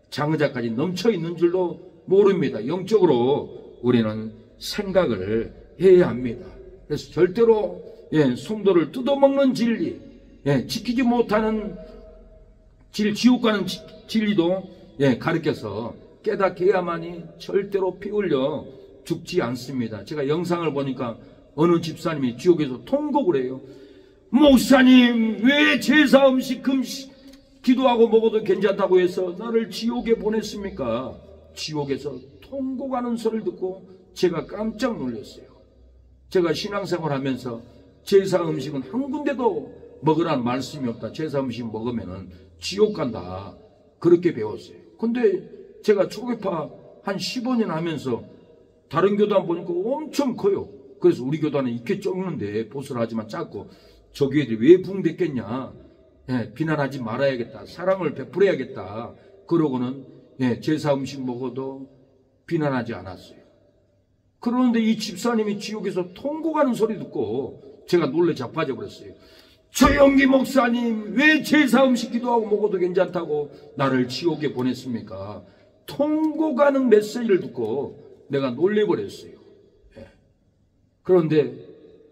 장의자까지 넘쳐있는 줄도 모릅니다. 영적으로 우리는 생각을 해야 합니다. 그래서 절대로 성도를 뜯어먹는 진리, 지키지 못하는 지옥 가는 진리도 가르쳐서 깨닫게야만이 절대로 피 흘려 죽지 않습니다. 제가 영상을 보니까 어느 집사님이 지옥에서 통곡을 해요. 목사님, 왜 제사 음식 기도하고 먹어도 괜찮다고 해서 나를 지옥에 보냈습니까? 지옥에서 통곡하는 소리를 듣고 제가 깜짝 놀랐어요. 제가 신앙생활 하면서 제사 음식은 한 군데도 먹으라는 말씀이 없다. 제사 음식 먹으면 지옥 간다. 그렇게 배웠어요. 근데 제가 초계파 한 15년 하면서 다른 교단 보니까 엄청 커요. 그래서 우리 교단은 이렇게 적는데 보슬하지만 작고 저 교회들이 왜 붕댔겠냐. 비난하지 말아야겠다. 사랑을 베풀어야겠다. 그러고는 제사 음식 먹어도 비난하지 않았어요. 그런데 이 집사님이 지옥에서 통곡하는 소리 듣고 제가 놀래 자빠져 버렸어요. 조영기 목사님, 왜 제사 음식 기도하고 먹어도 괜찮다고 나를 지옥에 보냈습니까? 통곡하는 메시지를 듣고 내가 놀래버렸어요. 그런데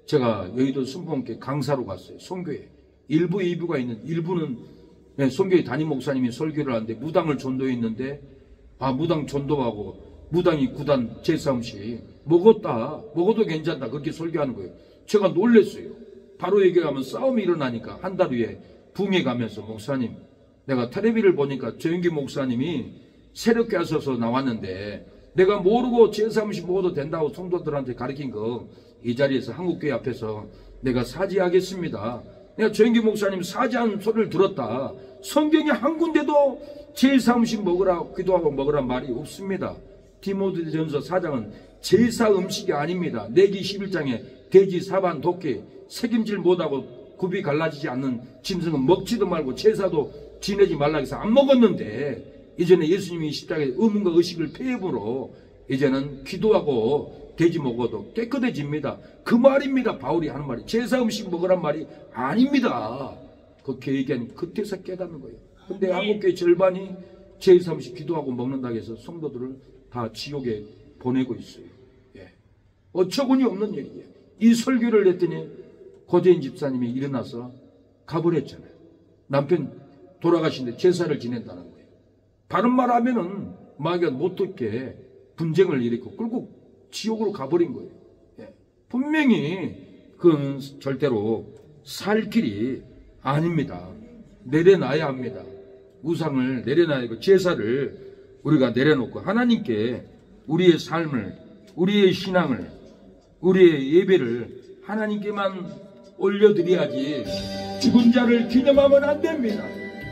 제가 여의도 순복음교회 강사로 갔어요. 선교회 1부, 2부가 있는 1부는 선교회 담임 목사님이 설교를 하는데 무당을 전도했는데 무당 전도하고 무당이 9단 제사음식 먹어도 괜찮다 그렇게 설교하는 거예요. 제가 놀랬어요. 바로 얘기하면 싸움이 일어나니까 한 달 후에 붕에 가면서 목사님, 내가 텔레비를 보니까 조영기 목사님이 새롭게 하셔서 나왔는데 내가 모르고 제사음식 먹어도 된다고 성도들한테 가르친 거 이 자리에서 한국교회 앞에서 내가 사죄하겠습니다. 내가 조영기 목사님 사죄하는 소리를 들었다. 성경에 한 군데도 제사음식 먹으라 기도하고 먹으란 말이 없습니다. 디모데전서 4장은 제사 음식이 아닙니다. 내기 11장에 돼지, 사반, 독개 책임질 못하고 굽이 갈라지지 않는 짐승은 먹지도 말고 제사도 지내지 말라 해서 안 먹었는데 이제는 예수님이 십자가에 의문과 의식을 폐해으로 이제는 기도하고 돼지 먹어도 깨끗해집니다. 그 말입니다. 바울이 하는 말이 제사 음식 먹으란 말이 아닙니다. 그렇게 얘기하니 그때서 깨닫는 거예요. 근데 한국교회 절반이 제사 음식 기도하고 먹는다고 해서 성도들을 다 지옥에 보내고 있어요. 예. 어처구니 없는 얘기예요. 이 설교를 했더니 고재인 집사님이 일어나서 가버렸잖아요. 남편 돌아가신데 제사를 지낸다는 거예요. 바른 말 하면은 마귀가 못 듣게 분쟁을 일으키고 끌고 지옥으로 가버린 거예요. 예. 분명히 그건 절대로 살 길이 아닙니다. 내려놔야 합니다. 우상을 내려놔야 하고 제사를 우리가 내려놓고 하나님께 우리의 삶을, 우리의 신앙을, 우리의 예배를 하나님께만 올려드려야지 죽은 자를 기념하면 안 됩니다.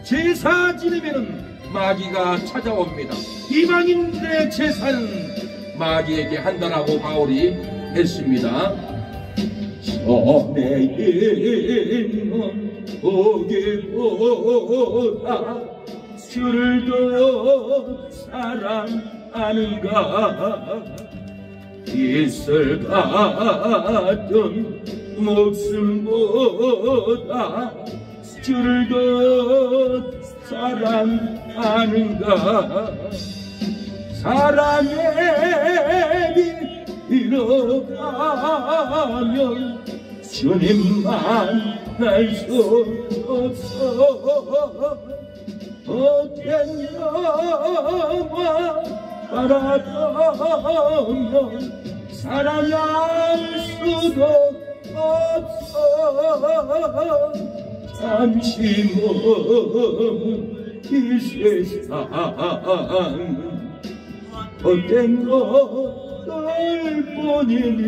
제사 지내면은 마귀가 찾아옵니다. 이방인들의 제사는 마귀에게 한다라고 바울이 했습니다. 선에는 보기보다 주를 더 사랑하는가. 이슬 같은 목숨보다 주를 더 사랑하는가. 사랑에 빌어가면 주님 만날 수 없어. 어떤 영화 바라보면 사랑할 수도 없어. 잠시 머문 이 세상 어떤 것들 뿐이니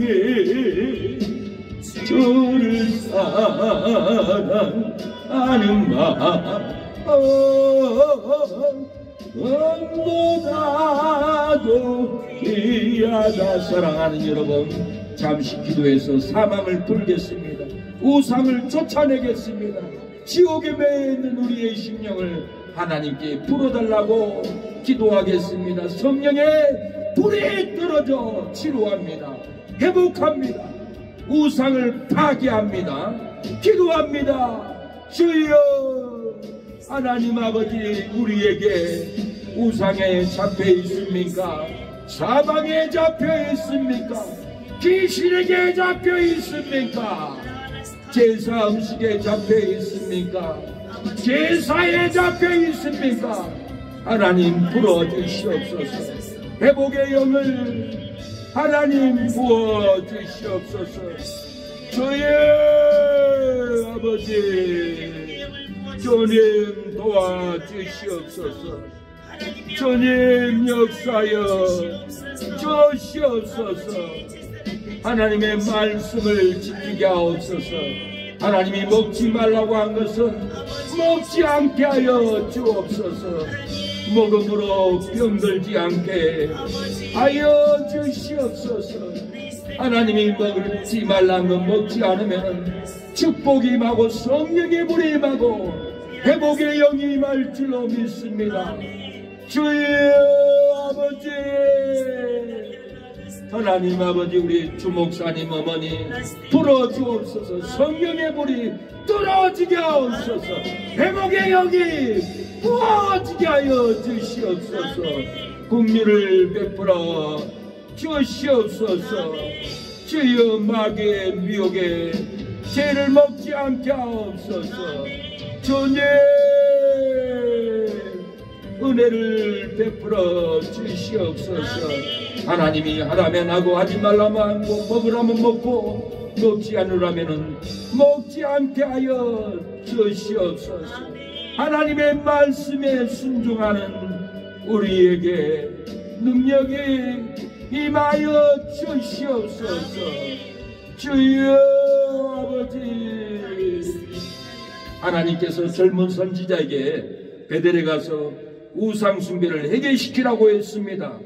주를 사랑하는 마음 너무나도 귀하다. 사랑하는 여러분, 잠시 기도해서 사망을 풀겠습니다. 우상을 쫓아내겠습니다. 지옥에 매여 있는 우리의 심령을 하나님께 풀어달라고 기도하겠습니다. 성령의 불이 떨어져 치료합니다. 회복합니다. 우상을 파괴합니다. 기도합니다. 주여, 하나님 아버지, 우리에게 우상에 잡혀 있습니까? 사방에 잡혀 있습니까? 귀신에게 잡혀 있습니까? 제사 음식에 잡혀 있습니까? 제사에 잡혀 있습니까? 하나님 부어주시옵소서. 회복의 영을 하나님 부어주시옵소서. 주의 아버지, 주님 도와주시옵소서. 주님 역사여 주시옵소서. 하나님의 말씀을 지키게 하옵소서. 하나님이 먹지 말라고 한 것은 먹지 않게 하여 주옵소서. 먹음으로 병들지 않게 하여 주시옵소서. 하나님이 먹지 말라는 건 먹지 않으면 축복이 임하고 성령의 불이 임하고 회복의 영이 임할 줄로 믿습니다. 주의 아버지, 하나님 아버지, 우리 주목사님 어머니 불어주옵소서. 성령의 불이 떨어지게 하옵소서. 회복의 영이 부어지게 하여 주시옵소서. 국리를 베풀어 주시옵소서. 주여, 마귀의 미혹에 죄를 먹지 않게 하옵소서. 주님, 은혜를 베풀어 주시옵소서. 하나님이 하라면 하고 하지 말라면 하고 먹으라면 먹고 먹지 않으라면 먹지 않게 하여 주시옵소서. 하나님의 말씀에 순종하는 우리에게 능력이 임하여 주시옵소서. 주여 아버지, 하나님께서 젊은 선지자에게 베델에 가서 우상 숭배를 해결시키라고 했습니다.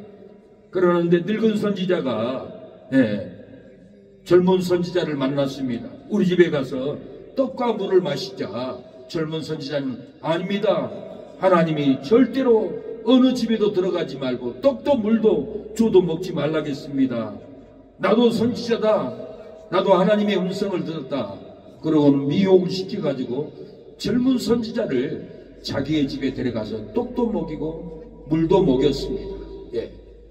그러는데 늙은 선지자가 젊은 선지자를 만났습니다. 우리 집에 가서 떡과 물을 마시자. 젊은 선지자는 아닙니다. 하나님이 절대로 어느 집에도 들어가지 말고 떡도 물도 줘도 먹지 말라겠습니다. 나도 선지자다. 나도 하나님의 음성을 들었다. 그러고는 미혹을 시켜가지고 젊은 선지자를 자기의 집에 데려가서 떡도 먹이고 물도 먹였습니다.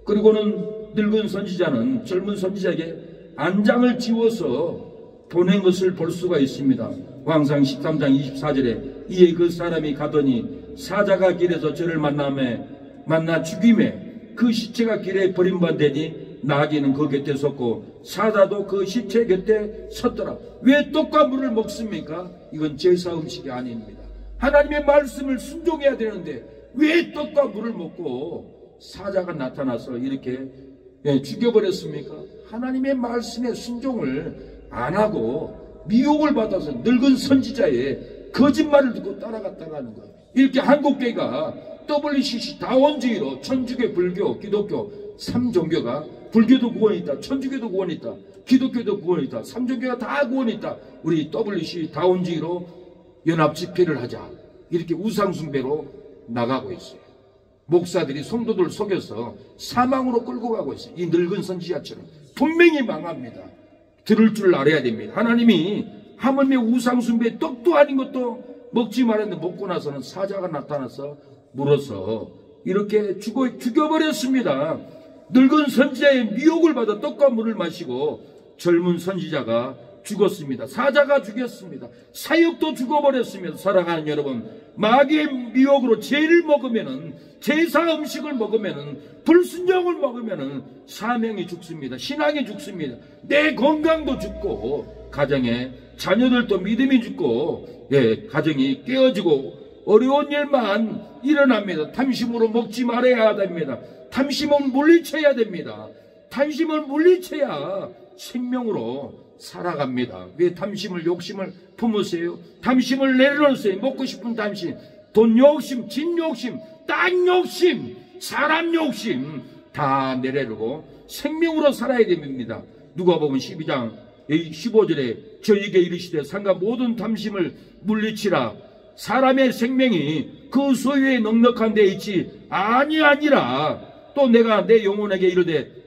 그리고는 늙은 선지자는 젊은 선지자에게 안장을 지워서 보낸 것을 볼 수가 있습니다. 왕상 13장 24절에 이에 그 사람이 가더니 사자가 길에서 저를 만나 죽임에 그 시체가 길에 버림받으니 나귀는 그 곁에 섰고 사자도 그 시체 곁에 섰더라. 왜 떡과 물을 먹습니까? 이건 제사 음식이 아닙니다. 하나님의 말씀을 순종해야 되는데 왜 떡과 물을 먹고 사자가 나타나서 이렇게 죽여버렸습니까? 하나님의 말씀에 순종을 안 하고 미혹을 받아서 늙은 선지자의 거짓말을 듣고 따라갔다는 거예요. 이렇게 한국교회가 WCC 다원주의로 천주교, 불교, 기독교 3종교가 불교도 구원이 있다, 천주교도 구원이 있다, 기독교도 구원이 있다, 3종교가 다 구원이 있다. 우리 WCC 다원주의로 연합 집회를 하자. 이렇게 우상숭배로 나가고 있어요. 목사들이 성도들 속여서 사망으로 끌고 가고 있어요. 이 늙은 선지자처럼 분명히 망합니다. 들을 줄 알아야 됩니다. 하나님이 하물며 우상숭배 떡도 아닌 것도 먹지 말았는데 먹고 나서는 사자가 나타나서 물어서 이렇게 죽여버렸습니다. 늙은 선지자의 미혹을 받아 떡과 물을 마시고 젊은 선지자가 죽었습니다. 사자가 죽였습니다. 사역도 죽어버렸습니다. 사랑하는 여러분, 마귀의 미혹으로 죄를 먹으면은, 제사 음식을 먹으면은, 불순종을 먹으면은 사명이 죽습니다. 신앙이 죽습니다. 내 건강도 죽고 가정에 자녀들도 믿음이 죽고 가정이 깨어지고 어려운 일만 일어납니다. 탐심으로 먹지 말아야 됩니다. 탐심은 물리쳐야 됩니다. 탐심을 물리쳐야 생명으로 살아갑니다. 왜 탐심을, 욕심을 품으세요? 탐심을 내려놓으세요. 먹고 싶은 탐심, 돈 욕심, 진 욕심, 땅 욕심, 사람 욕심 다 내려놓고 생명으로 살아야 됩니다. 누가복음 12장 15절에 저에게 이르시되 상가 모든 탐심을 물리치라. 사람의 생명이 그 소유에 넉넉한 데 있지 아니라 또 내가 내 영혼에게 이르되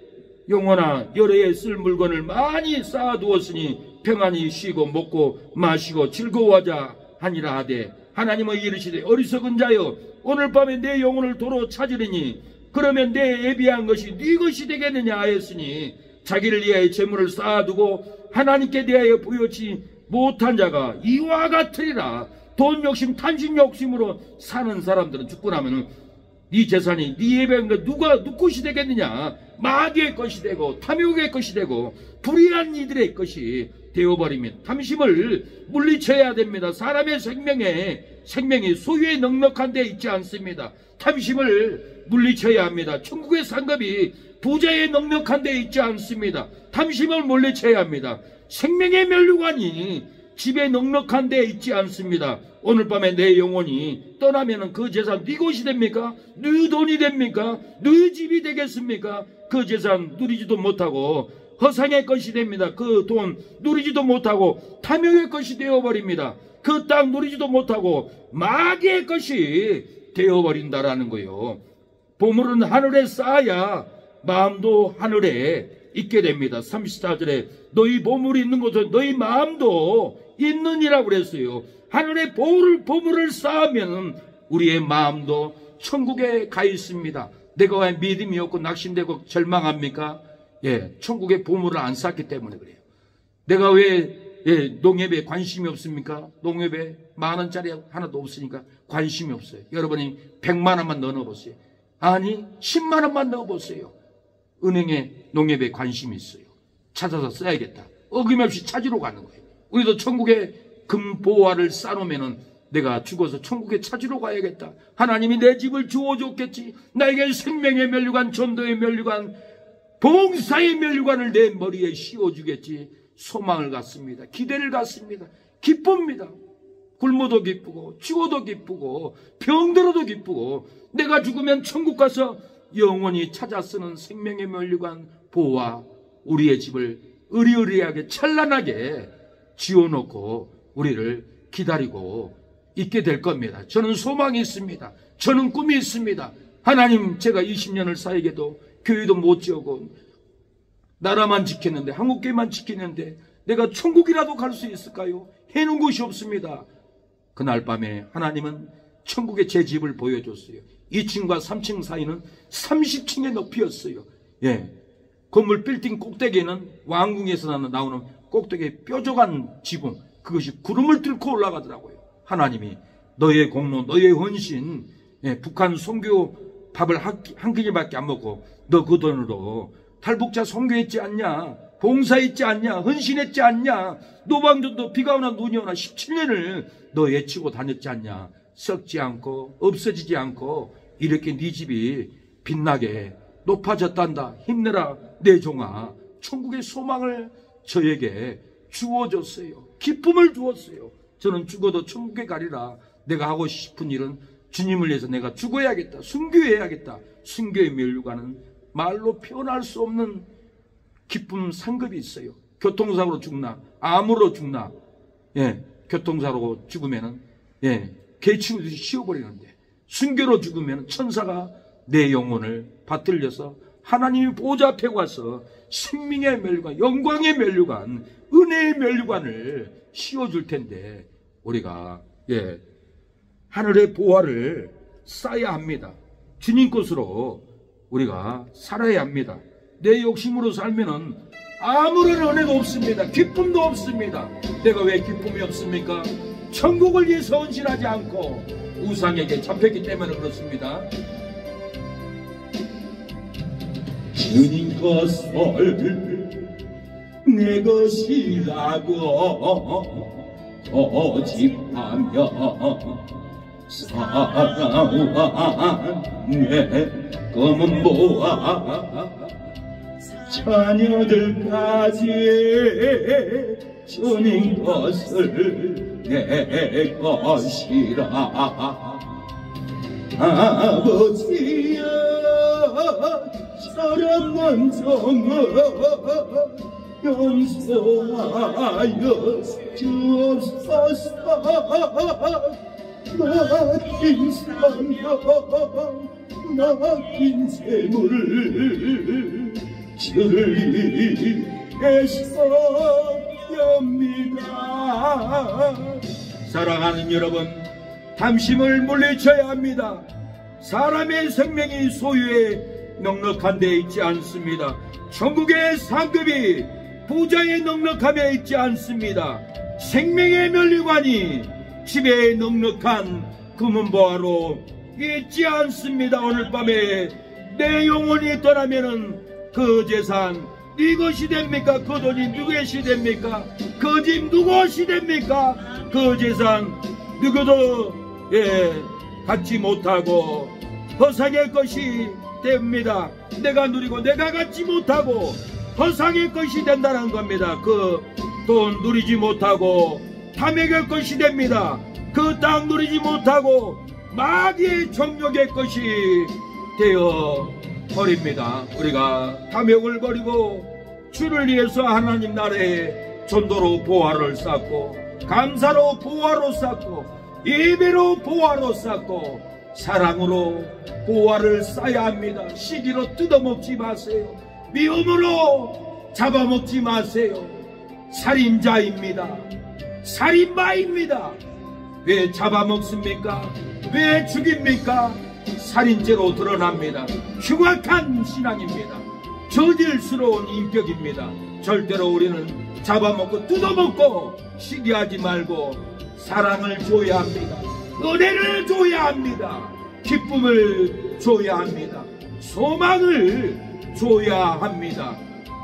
영혼아 여러 해 쓸 물건을 많이 쌓아두었으니 평안히 쉬고 먹고 마시고 즐거워하자 하니라 하되 하나님은 이르시되 어리석은 자여 오늘 밤에 내 영혼을 도로 찾으리니 그러면 내 예비한 것이 네 것이 되겠느냐 하였으니 자기를 위하여 재물을 쌓아두고 하나님께 대하여 부여치 못한 자가 이와 같으리라. 돈 욕심, 탐심 욕심으로 사는 사람들은 죽고 나면은 네 재산이 네 예배한 것 누구 것이 되겠느냐? 마귀의 것이 되고 탐욕의 것이 되고 불의한 이들의 것이 되어버리면 탐심을 물리쳐야 됩니다. 사람의 생명이 소유에 넉넉한 데 있지 않습니다. 탐심을 물리쳐야 합니다. 천국의 상급이 부자의 넉넉한 데 있지 않습니다. 탐심을 물리쳐야 합니다. 생명의 멸류관이 집에 넉넉한 데 있지 않습니다. 오늘 밤에 내 영혼이 떠나면 그 재산 네 것이 됩니까? 네 돈이 됩니까? 네 집이 되겠습니까? 그 재산 누리지도 못하고 허상의 것이 됩니다. 그 돈 누리지도 못하고 탐욕의 것이 되어버립니다. 그 땅 누리지도 못하고 마귀의 것이 되어버린다라는 거예요. 보물은 하늘에 쌓아야 마음도 하늘에 있게 됩니다. 34절에 너희 보물이 있는 곳은 너희 마음도 있느니라고 그랬어요. 하늘에 보물을 쌓으면 우리의 마음도 천국에 가 있습니다. 내가 왜 믿음이 없고 낙심되고 절망합니까? 천국에 보물을 안 쌓기 때문에 그래요. 내가 왜 농협에 관심이 없습니까? 농협에 10,000원짜리 하나도 없으니까 관심이 없어요. 여러분이 100만 원만 넣어보세요. 아니 10만 원만 넣어보세요. 은행에 농협에 관심이 있어요. 찾아서 써야겠다. 어김없이 찾으러 가는 거예요. 우리도 천국에 금보화를 쌓아놓으면은 내가 죽어서 천국에 찾으러 가야겠다. 하나님이 내 집을 주어줬겠지. 나에게 생명의 면류관, 전도의 면류관, 봉사의 면류관을 내 머리에 씌워주겠지. 소망을 갖습니다. 기대를 갖습니다. 기쁩니다. 굶어도 기쁘고 죽어도 기쁘고 병들어도 기쁘고 내가 죽으면 천국 가서 영원히 찾아 쓰는 생명의 면류관 보호와 우리의 집을 의리의리하게 찬란하게 지어놓고 우리를 기다리고 있게 될 겁니다. 저는 소망이 있습니다. 저는 꿈이 있습니다. 하나님, 제가 20년을 사역해도 교회도 못 지어고 나라만 지켰는데, 한국교회만 지켰는데 내가 천국이라도 갈 수 있을까요? 해놓은 곳이 없습니다. 그날 밤에 하나님은 천국의 제 집을 보여줬어요. 2층과 3층 사이는 30층의 높이였어요. 건물 빌딩 꼭대기에는 왕궁에서 나오는 꼭대기에 뾰족한 지붕, 그것이 구름을 뚫고 올라가더라고요. 하나님이 너의 공로, 너의 헌신, 북한 선교 밥을 한 끼니밖에 안 먹고 너 그 돈으로 탈북자 선교했지 않냐, 봉사했지 않냐, 헌신했지 않냐, 노방전도 비가 오나 눈이 오나 17년을 너 외치고 다녔지 않냐. 썩지 않고 없어지지 않고 이렇게 네 집이 빛나게 높아졌단다. 힘내라 내 종아. 천국의 소망을 저에게 주어줬어요. 기쁨을 주었어요. 저는 죽어도 천국에 가리라. 내가 하고 싶은 일은 주님을 위해서 내가 죽어야겠다. 순교해야겠다. 순교의 면류관은 말로 표현할 수 없는 기쁨 상급이 있어요. 교통사고로 죽나, 암으로 죽나, 교통사고로 죽으면은 개치우듯이 씌워버리는데, 순교로 죽으면 천사가 내 영혼을 받들려서 하나님이 보좌 앞에 와서 생명의 면류관, 영광의 면류관, 은혜의 면류관을 씌워줄 텐데, 우리가 하늘의 보화를 쌓아야 합니다. 주님 것으로 우리가 살아야 합니다. 내 욕심으로 살면은 아무런 은혜도 없습니다. 기쁨도 없습니다. 내가 왜 기쁨이 없습니까? 천국을 위해서 헌신하지 않고 우상에게 잡혔기 때문에 그렇습니다. 주님 것을 내 것이라고 고집하며 사랑한 내 검은 보화 자녀들까지 주님 것을 내 것이라. 아버지여 사랑한 종을 용서하여 주옵소서. 맡긴 사명, 맡긴 재물 주를 위해서 엽니다. 사랑하는 여러분, 탐심을 물리쳐야 합니다. 사람의 생명이 소유에 넉넉한 데 있지 않습니다. 천국의 상급이 부자의 넉넉함에 있지 않습니다. 생명의 면류관이 집에 넉넉한 금은보화로 있지 않습니다. 오늘 밤에 내 영혼이 떠나면은 그 재산 네 것이 됩니까? 그 돈이 누구의 것이 됩니까? 그 집 누구 것이 됩니까? 그 재산 누구도 갖지 못하고 허상의 것이 됩니다. 내가 누리고 내가 갖지 못하고 허상의 것이 된다는 겁니다. 그 돈 누리지 못하고 탐욕의 것이 됩니다. 그 땅 누리지 못하고 마귀의 정욕의 것이 되어 버립니다. 우리가 탐욕을 버리고 주를 위해서 하나님 나라에 전도로 보화를 쌓고, 감사로 보화로 쌓고, 예배로 보화로 쌓고, 사랑으로 보화를 쌓아야 합니다. 시기로 뜯어먹지 마세요. 미움으로 잡아먹지 마세요. 살인자입니다. 살인마입니다. 왜 잡아먹습니까? 왜 죽입니까? 살인죄로 드러납니다. 흉악한 신앙입니다. 저질스러운 인격입니다. 절대로 우리는 잡아먹고 뜯어먹고 시기하지 말고 사랑을 줘야 합니다. 은혜를 줘야 합니다. 기쁨을 줘야 합니다. 소망을 줘야 합니다.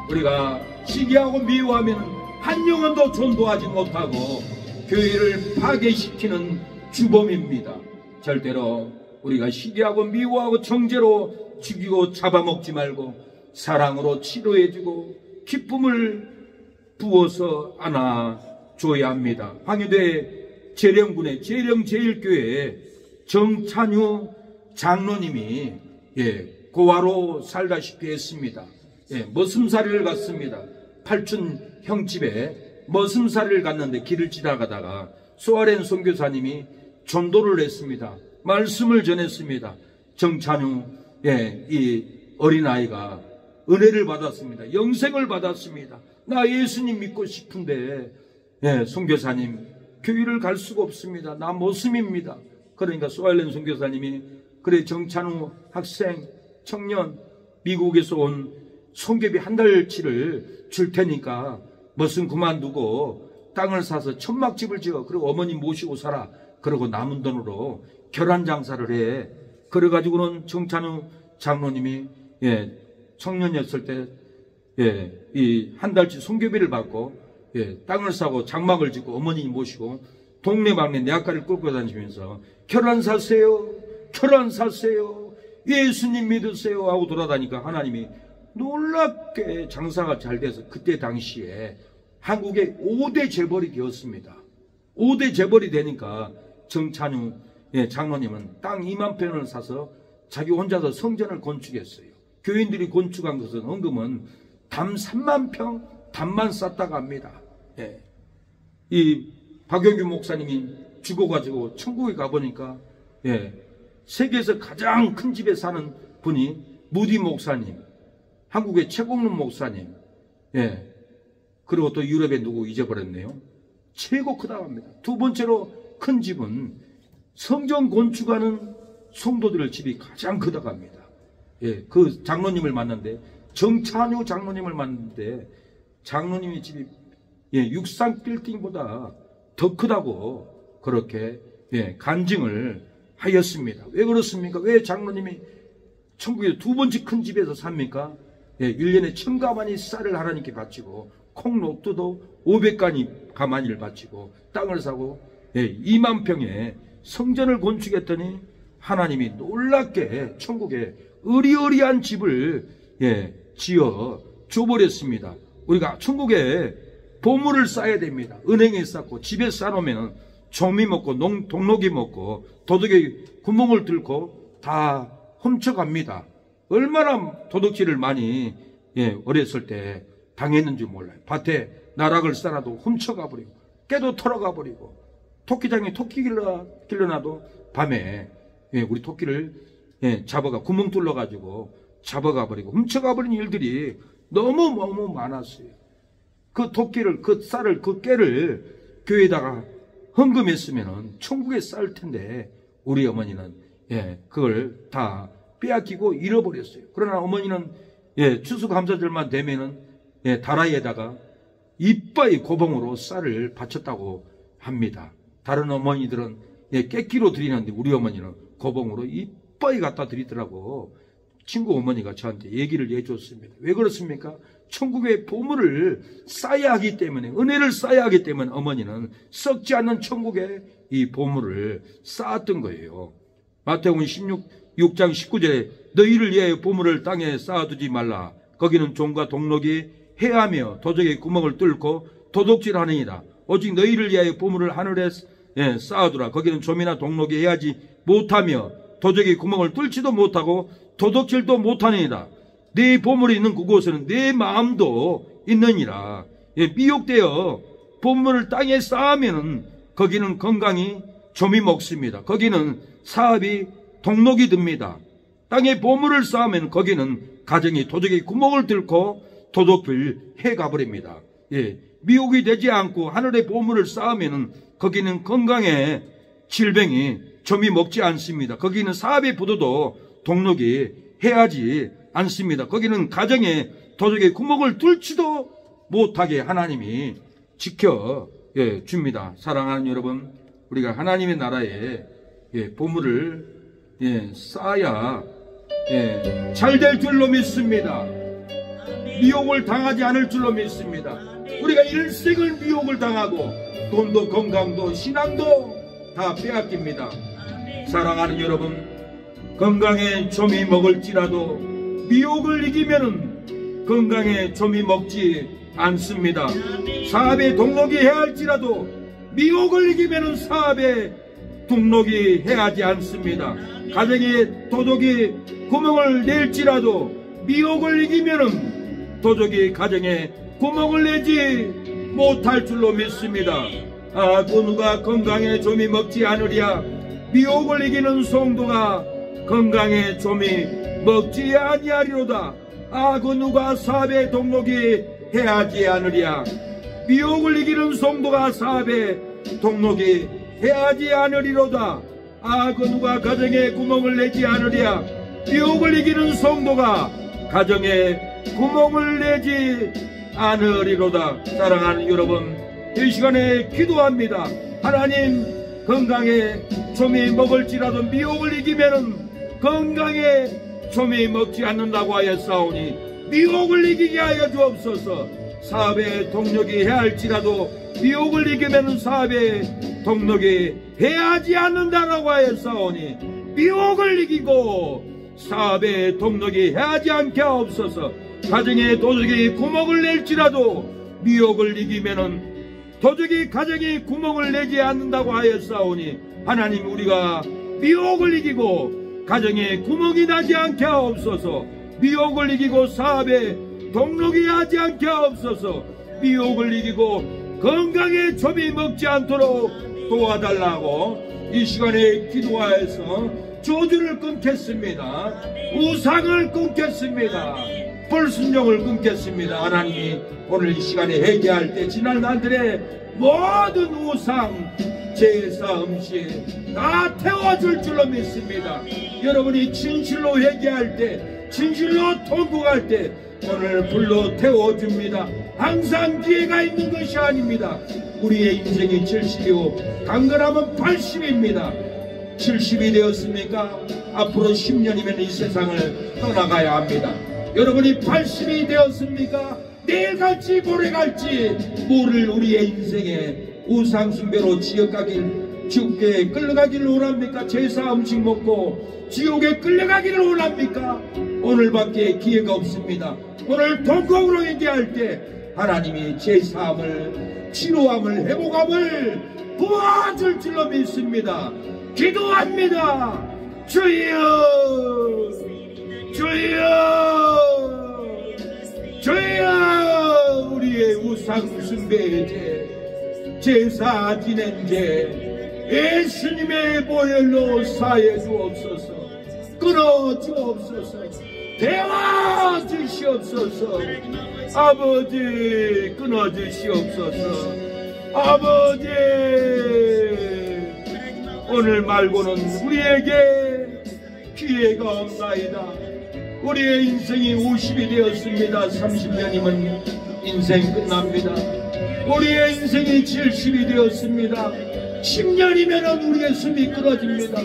우리가 시기하고 미워하면 한 영혼도 전도하지 못하고 교회를 파괴시키는 주범입니다. 절대로 우리가 시기하고 미워하고 정죄로 죽이고 잡아먹지 말고 사랑으로 치료해주고 기쁨을 부어서 안아줘야 합니다. 황해도의 재령군의 재령제일교회 정찬유 장로님이 고아로 살다시피 했습니다. 머슴살이를 갔습니다. 팔촌 형집에 머슴살이를 갔는데 길을 지나가다가 소아렌 선교사님이 전도를 했습니다. 말씀을 전했습니다. 정찬유 이 어린아이가 은혜를 받았습니다. 영생을 받았습니다. 나 예수님 믿고 싶은데 선교사님 교회를 갈 수가 없습니다. 나 머슴입니다. 그러니까 소아렌 선교사님이 그래 정찬우 학생 청년 미국에서 온 송개비 한 달치를 줄 테니까 머슴 그만두고 땅을 사서 천막집을 지어 그리고 어머니 모시고 살아. 그러고 남은 돈으로 결혼 장사를 해. 그래가지고는 정찬우 장로님이 청년이었을 때 이 한 달치 송개비를 받고 땅을 사고 장막을 짓고 어머니 모시고 동네방네 내학가를 끌고 다니면서 결혼 사세요. 결혼 사세요. 예수님 믿으세요 하고 돌아다니까 하나님이 놀랍게 장사가 잘 돼서 그때 당시에 한국의 5대 재벌이 되었습니다. 5대 재벌이 되니까 정찬유 장로님은 땅 2만 평을 사서 자기 혼자서 성전을 건축했어요. 교인들이 건축한 것은 헌금은 담 3만 평 담만 쌌다고 합니다. 이 박영규 목사님이 죽어가지고 천국에 가보니까 세계에서 가장 큰 집에 사는 분이 무디 목사님, 한국의 최공룡 목사님, 그리고 또 유럽에 누구 잊어버렸네요. 최고 크다고 합니다. 두 번째로 큰 집은 성전 건축하는 성도들의 집이 가장 크다고 합니다. 그 장로님을 만났는데 정찬유 장로님을 만났는데 장로님의 집이 육상 빌딩보다 더 크다고 그렇게 간증을 하였습니다. 왜 그렇습니까? 왜 장로님이 천국에 두 번째 큰 집에서 삽니까? 1년에 1000가마니 쌀을 하나님께 바치고 콩로또도 500가마니를 바치고 땅을 사고 2만 평에 성전을 건축했더니 하나님이 놀랍게 천국에 의리의리한 집을 지어 줘버렸습니다. 우리가 천국에 보물을 쌓아야 됩니다. 은행에 쌓고 집에 쌓아놓으면 조미 먹고 동록이 먹고 도둑에 구멍을 뚫고 다 훔쳐갑니다. 얼마나 도둑질을 많이 어렸을 때 당했는지 몰라요. 밭에 나락을 쌓아도 훔쳐가버리고 깨도 털어가버리고 토끼장에 토끼 길러놔도 밤에 우리 토끼를 잡아가 구멍 뚫러가지고 잡아가버리고 훔쳐가버린 일들이 너무 많았어요. 그 토끼를 그 쌀을 그 깨를 교회에다가 헌금했으면 천국에 쌀 텐데 우리 어머니는 그걸 다 빼앗기고 잃어버렸어요. 그러나 어머니는 추수감사절만 되면은 다라이에다가 이빠이 고봉으로 쌀을 바쳤다고 합니다. 다른 어머니들은 깨끼로 드리는데 우리 어머니는 고봉으로 이빠이 갖다 드리더라고. 친구 어머니가 저한테 얘기를 해줬습니다. 왜 그렇습니까? 천국의 보물을 쌓아야 하기 때문에, 은혜를 쌓아야 하기 때문에 어머니는 썩지 않는 천국에 이 보물을 쌓았던 거예요. 마태복음 16장 19절에 너희를 위하여 보물을 땅에 쌓아두지 말라. 거기는 종과 동록이 해하며 도적의 구멍을 뚫고 도둑질하느니라. 오직 너희를 위하여 보물을 하늘에 쌓아두라. 거기는 좀이나 동록이 해하지 못하며 도적의 구멍을 뚫지도 못하고 도둑질도 못하느니라. 네 보물이 있는 그곳에는 네 마음도 있느니라. 미혹되어 보물을 땅에 쌓으면 거기는 건강이 좀이 먹습니다. 거기는 사업이 동록이 듭니다. 땅에 보물을 쌓으면 거기는 가정이 도적의 구멍을 뚫고 도둑을 해가버립니다. 미혹이 되지 않고 하늘의 보물을 쌓으면 거기는 건강에 질병이 점이 먹지 않습니다. 거기는 사업의 부도도 동록이 해하지 않습니다. 거기는 가정에 도적의 구멍을 뚫지도 못하게 하나님이 지켜 줍니다. 사랑하는 여러분, 우리가 하나님의 나라에 보물을 쌓아야 잘 될 줄로 믿습니다. 미혹을 당하지 않을 줄로 믿습니다. 우리가 일생을 미혹을 당하고 돈도 건강도 신앙도 다 빼앗깁니다. 사랑하는 여러분, 건강에 좀이 먹을지라도 미혹을 이기면은 건강에 좀이 먹지 않습니다. 사업에 동록이 해야 할지라도 미혹을 이기면은 사업에 동록이 해야 하지 않습니다. 가정에 도둑이 구멍을 낼지라도 미혹을 이기면은 도둑이 가정에 구멍을 내지 못할 줄로 믿습니다. 그 누가 건강에 좀이 먹지 않으랴. 미혹을 이기는 성도가 건강에 좀이 먹지 아니하리로다. 그 누가 사업에 동록이 해야지 않으랴. 미혹을 이기는 성도가 사업에 동록이 해야지 않으리로다. 그 누가 가정에 구멍을 내지 않으랴. 미혹을 이기는 성도가 가정에 구멍을 내지 않으리로다. 사랑하는 여러분, 이 시간에 기도합니다. 하나님, 건강에 좀이 먹을지라도 미혹을 이기면은 건강에 좀이 먹지 않는다고 하였사오니 미혹을 이기게 하여 주옵소서. 사업에 동력이 해야 할지라도 미혹을 이기면은 사업에 동력이 해야지 않는다라고 하였사오니 미혹을 이기고 사업에 동력이 해야지 않게 하옵소서. 가정에 도둑이 구멍을 낼지라도 미혹을 이기면은 도둑이 가정에 구멍을 내지 않는다고 하였사오니 하나님, 우리가 미혹을 이기고 가정에 구멍이 나지 않게 하옵소서. 미혹을 이기고 사업에 동록이 하지 않게 하옵소서. 미혹을 이기고 건강에 점이 먹지 않도록 도와달라고 이 시간에 기도하여서 저주를 끊겠습니다. 우상을 끊겠습니다. 불순종을 끊겠습니다. 하나님이 오늘 이 시간에 회개할 때 지난 날들의 모든 우상, 제사, 음식 다 태워줄 줄로 믿습니다. 여러분이 진실로 회개할 때, 진실로 통곡할 때 오늘 불로 태워줍니다. 항상 기회가 있는 것이 아닙니다. 우리의 인생이 70이고 강건하면 80입니다. 70이 되었습니까? 앞으로 10년이면 이 세상을 떠나가야 합니다. 여러분이 80이 되었습니까? 내일 갈지 모레 갈지 모를 우리의 인생에 우상숭배로 지옥에 끌려가기를 원합니까? 제사 음식 먹고 지옥에 끌려가기를 원합니까? 오늘밖에 기회가 없습니다. 오늘 통곡으로 얘기할 때 하나님이 제사함을, 치료함을, 회복함을 도와줄 줄로 믿습니다. 기도합니다. 주여, 주여, 주여. 우리의 우상숭배의 죄, 제사 지낸 죄 예수님의 보혈로 사해 주옵소서. 끊어 주옵소서. 대화 주시옵소서. 아버지, 끊어 주시옵소서. 아버지, 오늘 말고는 우리에게 기회가 없나이다. 우리의 인생이 50이 되었습니다. 30년이면 인생 끝납니다. 우리의 인생이 70이 되었습니다. 10년이면 우리의 숨이 끊어집니다.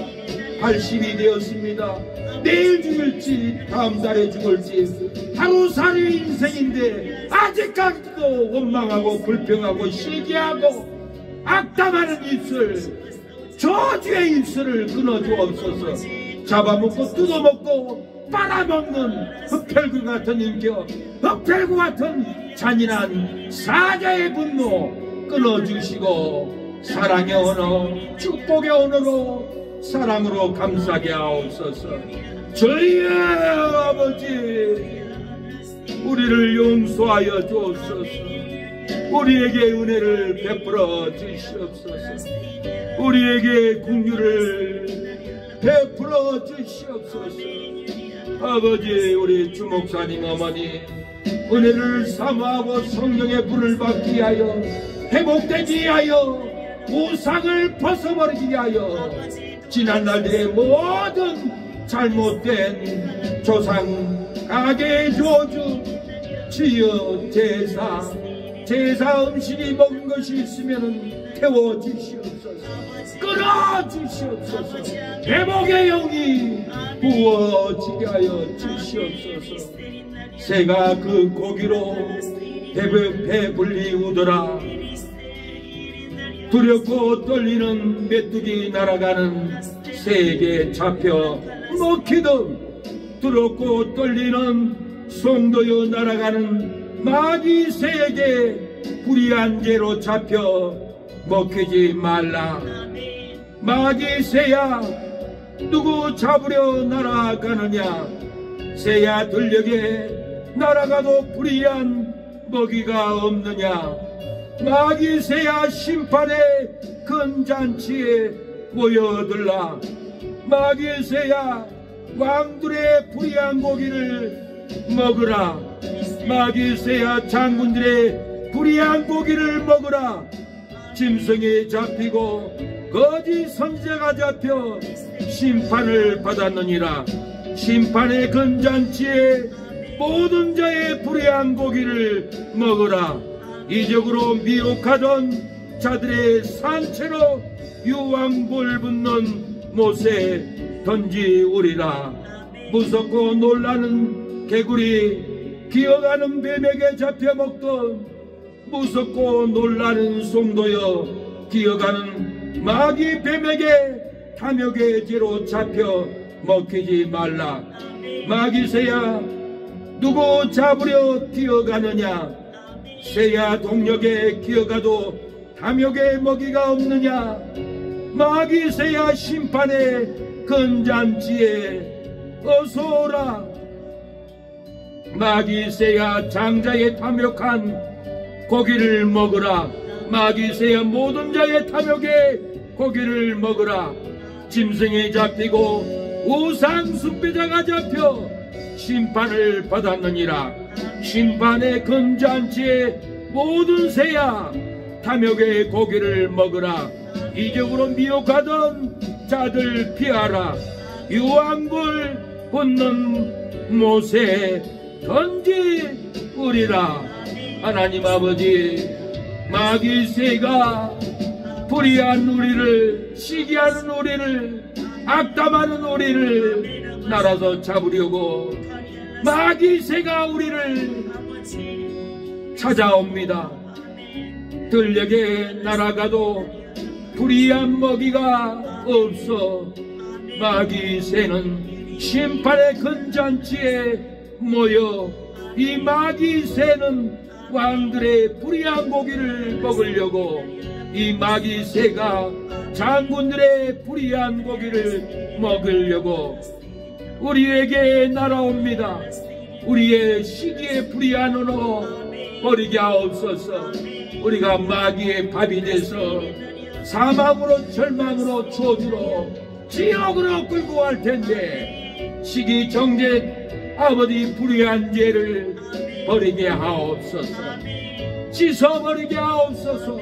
80이 되었습니다. 내일 죽을지 다음 달에 죽을지 하루살이 인생인데 아직까지도 원망하고 불평하고 시기하고 악담하는 입술, 저주의 입술을 끊어주옵소서. 잡아먹고 뜯어먹고 빨아먹는 흡혈귀 같은 인격, 흡혈귀 같은 잔인한 사자의 분노 끊어주시고 사랑의 언어, 축복의 언어로 사랑으로 감싸게 하옵소서. 저희의 아버지, 우리를 용서하여 주옵소서. 우리에게 은혜를 베풀어 주시옵소서. 우리에게 긍휼을 베풀어 주시옵소서. 아버지, 우리 주목사님 어머니 은혜를 사모하고 성령의 불을 받기 위하여, 회복되기 위하여, 우상을 벗어버리기 위하여 지난날들의 모든 잘못된 조상, 악의 조주, 치유, 제사, 제사 음식이 먹은 것이 있으면 태워 주시옵소서. 끊어 주시옵소서. 회복의 영이 부어지게 하여 주시옵소서. 새가 그 고기로 배불리 우더라. 두렵고 떨리는 메뚜기 날아가는 새에게 잡혀 먹히듯 두렵고 떨리는 송도여 날아가는 마귀 새에게 불의한 죄로 잡혀 먹히지 말라. 마귀 새야 누구 잡으려 날아가느냐. 새야 들녘에 날아가도 불의한 먹이가 없느냐. 마귀 새야 심판의 큰 잔치에 모여들라. 마귀 새야 왕들의 불의한 고기를 먹으라. 마귀 새야 장군들의 불의한 고기를 먹으라. 짐승이 잡히고 거짓 선지자가 잡혀 심판을 받았느니라. 심판의 큰 잔치에 모든 자의 불의한 고기를 먹으라. 이적으로 미혹하던 자들의 산채로 유황불 붙는 못에 던지우리라. 무섭고 놀라는 개구리 기어가는 뱀에게 잡혀 먹던 무섭고 놀라는 송도여 기어가는 마귀 뱀에게 탐욕의 죄로 잡혀 먹히지 말라. 마귀 새야 누구 잡으려 기어가느냐. 새야 동력에 기어가도 탐욕의 먹이가 없느냐. 마귀 새야 심판의 큰 잔치에 어서오라. 마귀 새야 장자의 탐욕한 고기를 먹으라. 마귀 새야 모든 자의 탐욕의 고기를 먹으라. 짐승이 잡히고 우상 숭배자가 잡혀 심판을 받았느니라. 심판의 큰 잔치에 모든 새야 탐욕의 고기를 먹으라. 이적으로 미혹하던 자들 피하라. 유황불 붙는 못에 던지우리라. 하나님 아버지, 마귀 새가 불의한 우리를, 시기하는 우리를, 악담하는 우리를 날아서 잡으려고 마귀 새가 우리를 찾아옵니다. 들녘에 날아가도 불의한 먹이가 없어. 마귀 새는 심판의 큰 잔치에 모여 이 마귀 새는 왕들의 불의한 고기를 먹으려고 이 마귀 새가 장군들의 불의한 고기를 먹으려고 우리에게 날아옵니다. 우리의 시기에 불의한 언어 버리게 하옵소서. 우리가 마귀의 밥이 돼서 사망으로 절망으로 저주로 지옥으로 끌고 갈 텐데 시기 정죄 아버지 불의한 죄를 버리게 하옵소서. 씻어버리게 하옵소서.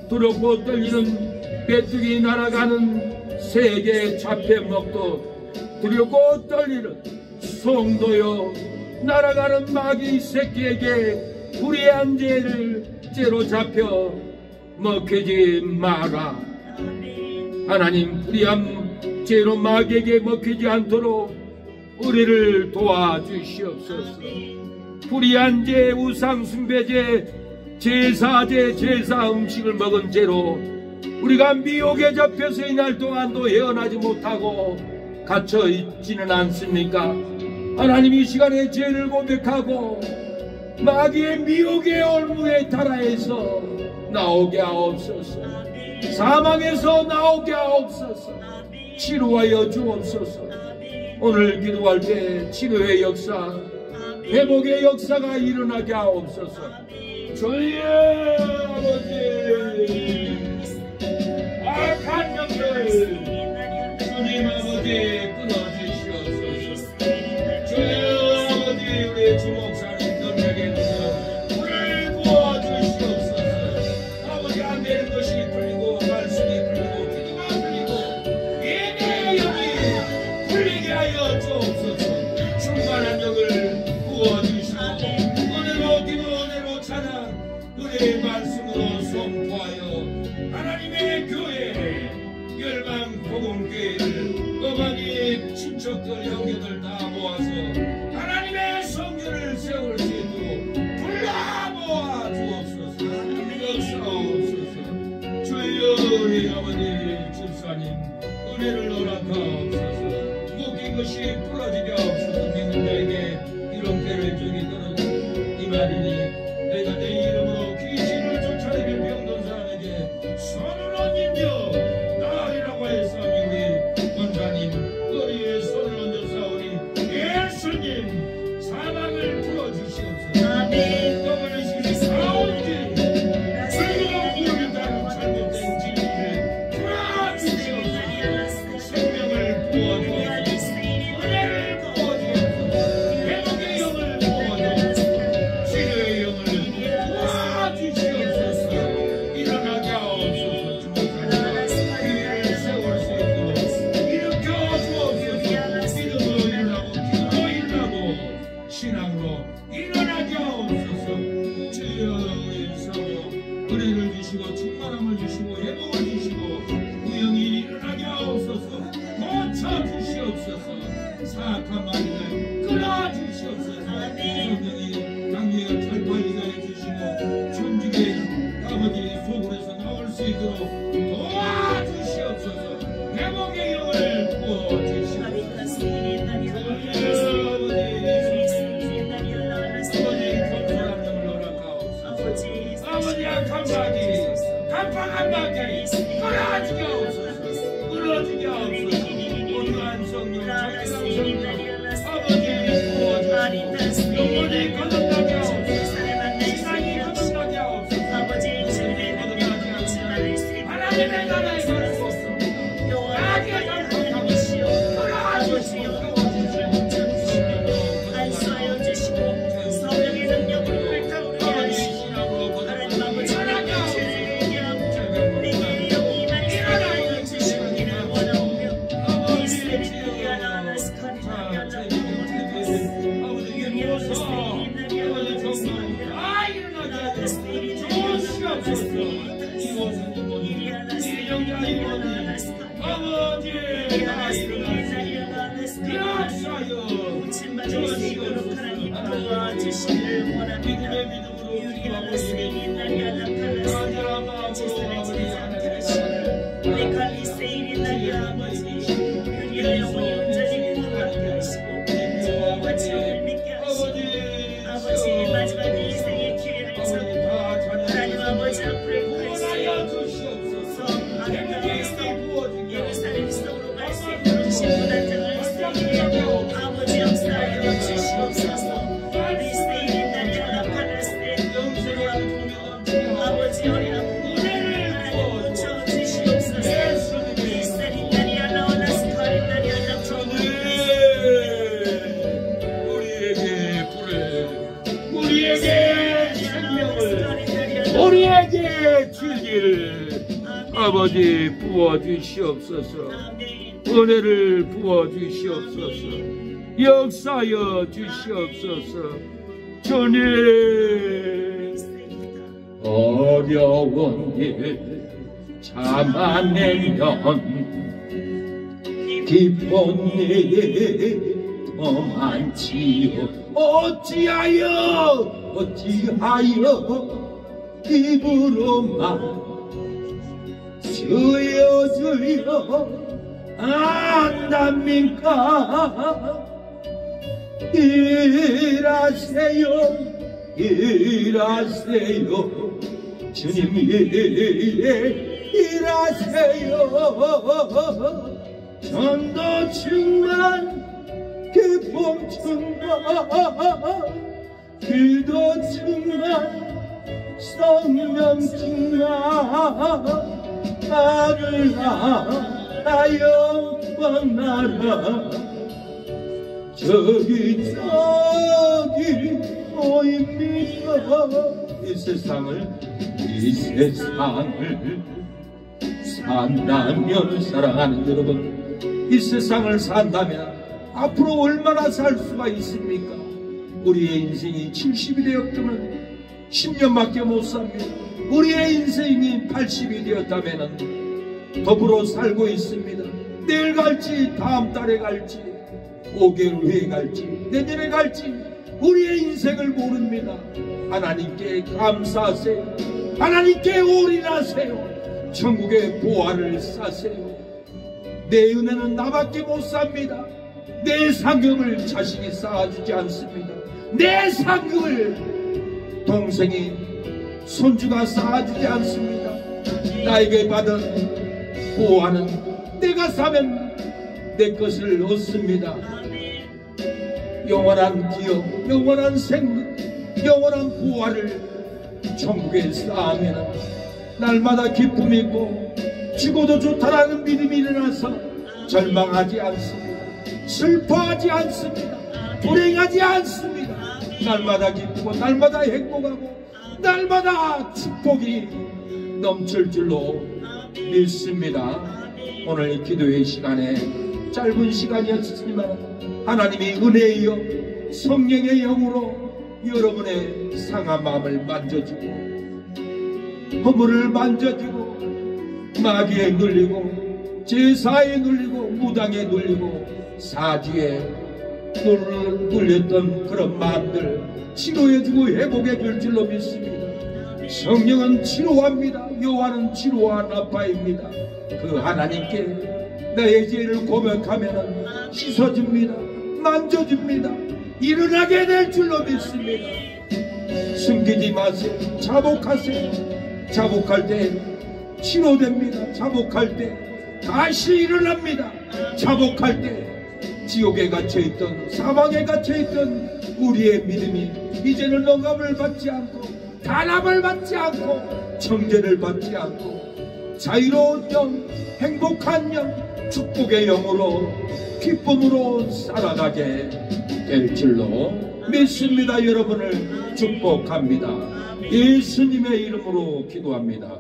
두렵고 떨리는 메뚜기 날아가는 새에게 잡혀 먹도 두렵고 떨리는 송도여 날아가는 마귀 새끼에게 불의한 죄로 잡혀 먹히지 마라. 하나님, 불의한 죄로 마귀에게 먹히지 않도록 우리를 도와주시옵소서. 불의한 죄, 우상숭배죄, 제사죄, 제사 음식을 먹은 죄로 우리가 미혹에 잡혀서 이날 동안도 헤어나지 못하고 갇혀 있지는 않습니까? 하나님, 이 시간에 죄를 고백하고 마귀의 미혹의 올무에 달아에서 나오게 하옵소서. 사망에서 나오게 하옵소서. 치료하여 주옵소서. 오늘 기도할 때 치료의 역사, 회복의 역사가 일어나게 하옵소서. 주의 아버지, 악한 영들 주님 아버지 끊어주시옵소서. 주의 아버지, 우리 주목사님 능력에는 불을 부어주시옵소서. 아버지, 안 되는 것이 풀리고 말씀이 풀리고 기도가 풀리고 예배의 영이 풀리게 하여 주옵소서. 충만한 영을 부어주시고 은혜로 기도, 은혜로 찬양, 은혜 교회를 어머니 친척들 형제들 다 모아서 하나님의 성전을 세울 수 있도록 불러 모아 주옵소서. 역사옵소서. 주여 우리 아버지 집사님 은혜를 허락하옵소서. 묶인 것이 풀어지게 하옵소서. 믿는 자에게 이런 배를 주기 떨어져 이 말이니 내가 내 이름으로 귀신을 쫓아내는 병든 사람에게 손을 얹으며 나으리라고 했사오니 우리 권사님 머리에 손을 얹어 싸우니 예수님 사망을 풀어주시옵소서. 아멘. 떠버리시니 사오니 불구가 구원을 따른 잘못된 진리를 풀어주시옵소서. 생명을 부어주옵소서. 은혜를 부어주옵소서. 회복의 영을 부어주옵소서. 치료의 영을 부어주시옵소서. 일어나게 하옵소서. 주목하라 기회를 세울 수 있도록 일으켜 주옵소서. 믿음으로 일어나고 기도로 일어나고 신앙으로 일어나게 하옵소서. 주여 우리 사모 은혜를 주시고 충만함을 주시고 회복을 주시고 우영이 일어나게 하옵소서. 고쳐 주시옵소서. 사악한 마귀를 끊어 주시옵소서. 성령이 강기가 잘 관리가 해주시고 천주의 아버지 속으로서 나올 수 있도록 도와주시옵소서. 회복의 영을 부어주시옵소서. 아버지 약한 마귀 깜빡한 마귀 끌어주게 하옵소서. 끌어주게 하옵소서. 온유한 성령 정직한 성령 아버지 부어주시고 영혼이 거듭나게 하옵소서. 신앙이 거듭나게 하옵소서. 하나님의 나라에 갈 수 없습니다. 마귀가 장악하고 끌어주시고 안수하여 주시고 성령의 능력으로 불타오르게 하시고 하나님 아버지 내게 영이 만지게 주시기를 원하오며 이스라엘이 하나하나 스카리나 연락을 주시기를 원합니다. 유리하나 세일이 날이 알라칼라 제사를 지내지 않게 하시고 레칼리 세일이 날이 아버지 유리하 영혼이 온전히 구원받게 하시고 저와 지옥을 믿게 하시고 아버지 마지막 인생의 기회를 잡고 하나님 아버지 앞으로 구하시어 성 아름다운 예루살렘 성으로 갈 수 있도록 신부단장을 세게 아버지 역사하여 주시옵소서. 아버지 어린 은혜를 부어 주시옵소서. 이스라엘 날이 알라오나 스카리 날이 알라 우리에게 불에 우리에게 생명을 우리에게 진리를 아버지 부어 주시옵소서. 은혜를 부어 주시옵소서. 역사여 주시옵소서. 주님 어려운 일 참아내면 기쁜 일 더 많지요. 어찌하여 입으로만 주여 주여 안답니까? 일하세요 주님이 일하세요. 전도 충만 기쁨 충만 기도 충만 성령 충만 하늘나라 영광 나라 저기 보입니다. 이 세상을 산다면 사랑하는 여러분, 이 세상을 산다면 앞으로 얼마나 살 수가 있습니까? 우리의 인생이 70이 되었다면 10년밖에 못 삽니다. 우리의 인생이 80이 되었다면 더불어 살고 있습니다. 내일 갈지 다음 달에 갈지 5개월 후에 갈지 내년에 갈지 우리의 인생을 모릅니다. 하나님께 감사하세요. 하나님께 올인하세요. 천국의 보화를 사세요. 내 은혜는 나밖에 못 삽니다. 내 상급을 자식이 쌓아주지 않습니다. 내 상급을 동생이 손주가 쌓아주지 않습니다. 나에게 받은 보화는 내가 사면 내 것을 얻습니다. 영원한 기업, 영원한 생명, 영원한 보화를 천국에 쌓으면 날마다 기쁨이 있고 죽어도 좋다라는 믿음이 일어나서 절망하지 않습니다. 슬퍼하지 않습니다. 불행하지 않습니다. 날마다 기쁘고 날마다 행복하고 날마다 축복이 넘칠 줄로 믿습니다. 오늘 이 기도의 시간에 짧은 시간이었지만 하나님이 은혜이여 성령의 영으로 여러분의 상한 마음을 만져주고 허물을 만져주고 마귀에 눌리고 제사에 눌리고 무당에 눌리고 사주에 눌렸던 그런 마음들 치료해주고 회복해줄 줄로 믿습니다. 성령은 치료합니다. 여호와는 치료한 아빠입니다. 그 하나님께 나의 죄를 고백하면 씻어줍니다. 만져줍니다. 일어나게 될 줄로 믿습니다. 숨기지 마세요. 자복하세요. 자복할 때 치료됩니다. 자복할 때 다시 일어납니다. 자복할 때 지옥에 갇혀있던 사망에 갇혀있던 우리의 믿음이 이제는 억압을 받지 않고 단합을 받지 않고 정죄를 받지 않고 자유로운 영, 행복한 영, 축복의 영으로 기쁨으로 살아가게 될 줄로 믿습니다. 여러분을 축복합니다. 예수님의 이름으로 기도합니다.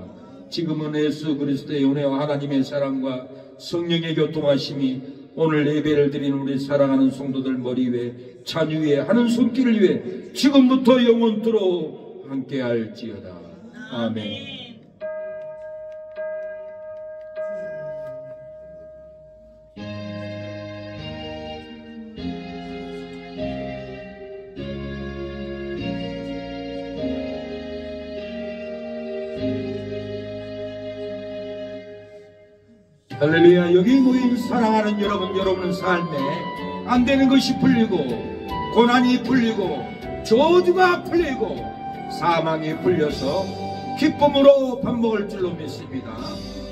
지금은 예수 그리스도의 은혜와 하나님의 사랑과 성령의 교통하심이 오늘 예배를 드리는 우리 사랑하는 성도들 머리 위에 자녀 위에 하는 손길을 위해 지금부터 영원토록 함께할지어다. 아멘. 할렐루야. 여기 모인 사랑하는 여러분, 여러분의 삶에 안 되는 것이 풀리고 고난이 풀리고 저주가 풀리고 사망이 풀려서 기쁨으로 밥 먹을 줄로 믿습니다.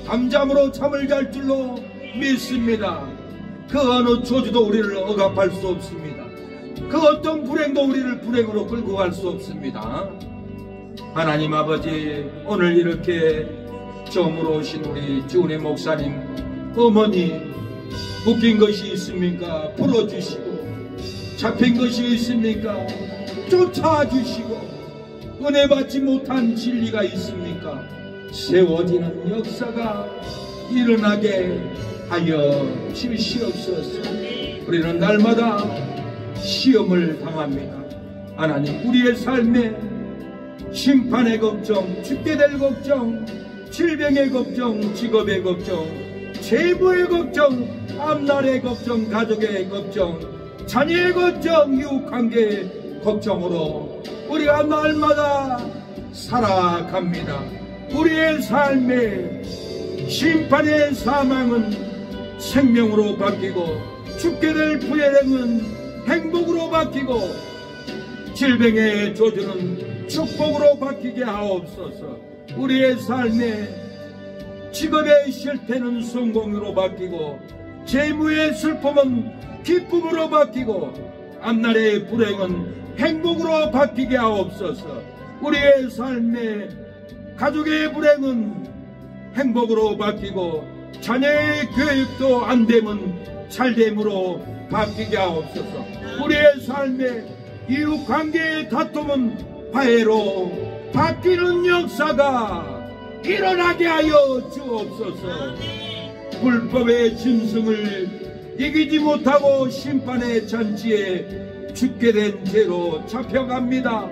잠잠으로 잠을 잘 줄로 믿습니다. 그 어느 저주도 우리를 억압할 수 없습니다. 그 어떤 불행도 우리를 불행으로 끌고 갈 수 없습니다. 하나님 아버지, 오늘 이렇게 처음으로 오신 우리 주은혜 목사님 어머니 묶인 것이 있습니까? 풀어주시고 잡힌 것이 있습니까? 쫓아주시고 은혜 받지 못한 진리가 있습니까? 세워지는 역사가 일어나게 하여 주시옵소서. 우리는 날마다 시험을 당합니다. 하나님, 우리의 삶에 심판의 걱정, 죽게 될 걱정, 질병의 걱정, 직업의 걱정, 재부의 걱정, 앞날의 걱정, 가족의 걱정, 자녀의 걱정, 이웃관계의 걱정으로 우리가 날마다 살아갑니다. 우리의 삶의 심판의 사망은 생명으로 바뀌고 죽게 될 불행은 행복으로 바뀌고 질병의 저주는 축복으로 바뀌게 하옵소서. 우리의 삶에 직업의 실패는 성공으로 바뀌고 재무의 슬픔은 기쁨으로 바뀌고 앞날의 불행은 행복으로 바뀌게 하옵소서. 우리의 삶에 가족의 불행은 행복으로 바뀌고 자녀의 교육도 안되면 잘됨으로 바뀌게 하옵소서. 우리의 삶에 이웃관계의 다툼은 화해로 바뀌는 역사가 일어나게 하여 주옵소서. 불법의 짐승을 이기지 못하고 심판의 잔치에 죽게 된 죄로 잡혀갑니다.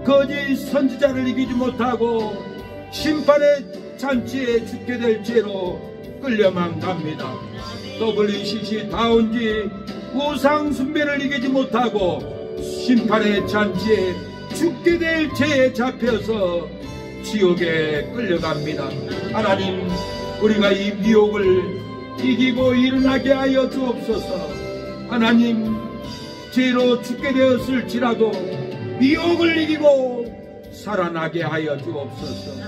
거짓 선지자를 이기지 못하고 심판의 잔치에 죽게 될 죄로 끌려만 갑니다. WCC 다운지 우상 숭배를 이기지 못하고 심판의 잔치에 죽게 될 죄에 잡혀서 지옥에 끌려갑니다. 하나님, 우리가 이 미혹을 이기고 일어나게 하여 주옵소서. 하나님, 죄로 죽게 되었을지라도 미혹을 이기고 살아나게 하여 주옵소서.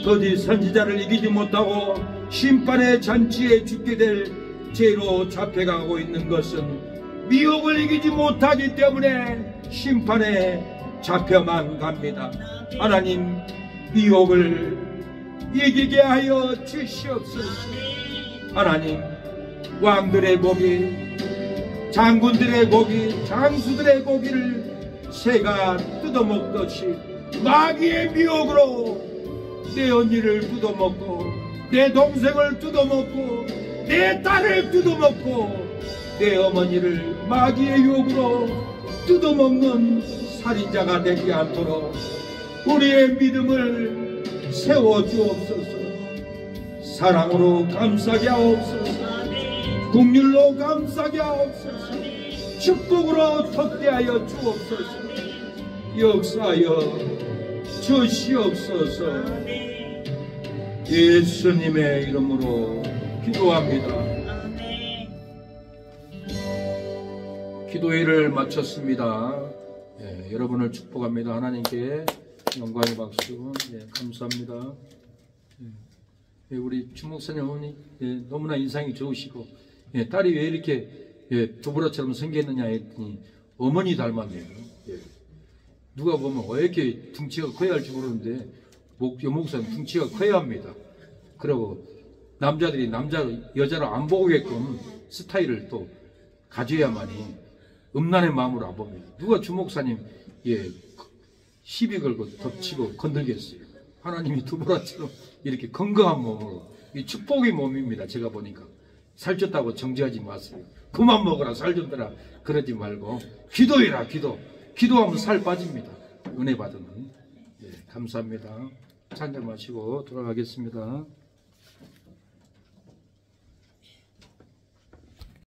거짓 선지자를 이기지 못하고 심판의 잔치에 죽게 될 죄로 잡혀가고 있는 것은 미혹을 이기지 못하기 때문에 심판에 잡혀만 갑니다. 하나님, 미혹을 이기게 하여 주시옵소서. 하나님, 왕들의 고기, 장군들의 고기, 장수들의 고기를 새가 뜯어먹듯이 마귀의 미혹으로 내 언니를 뜯어먹고 내 동생을 뜯어먹고 내 딸을 뜯어먹고 내 어머니를 마귀의 유혹으로 뜯어먹는 살인자가 되지 않도록 우리의 믿음을 세워주옵소서. 사랑으로 감싸게 하옵소서. 긍휼로 감싸게 하옵소서. 축복으로 확대하여 주옵소서. 역사하여 주시옵소서. 예수님의 이름으로 기도합니다. 기도회를 마쳤습니다. 여러분을 축복합니다. 하나님께 영광의 박수. 감사합니다. 우리 주목사님 어머니 너무나 인상이 좋으시고 딸이 왜 이렇게 두부라처럼 생겼느냐 했더니 어머니 닮았네요. 누가 보면 왜 이렇게 둥치가 커야 할지 모르는데 여목사님 둥치가 커야 합니다. 그리고 남자들이 여자를 안 보게끔 스타일을 또 가져야만이 음란의 마음으로 안 봅니다. 누가 주목사님 시비 걸고 덮치고 건들겠어요. 하나님이 두부라처럼 이렇게 건강한 몸으로, 이 축복의 몸입니다. 제가 보니까 살쪘다고 정죄하지 마세요. 그만 먹어라, 살 좀 빼라 그러지 말고 기도해라. 기도하면 살 빠집니다. 은혜 받으면. 감사합니다. 찬장 마시고 돌아가겠습니다.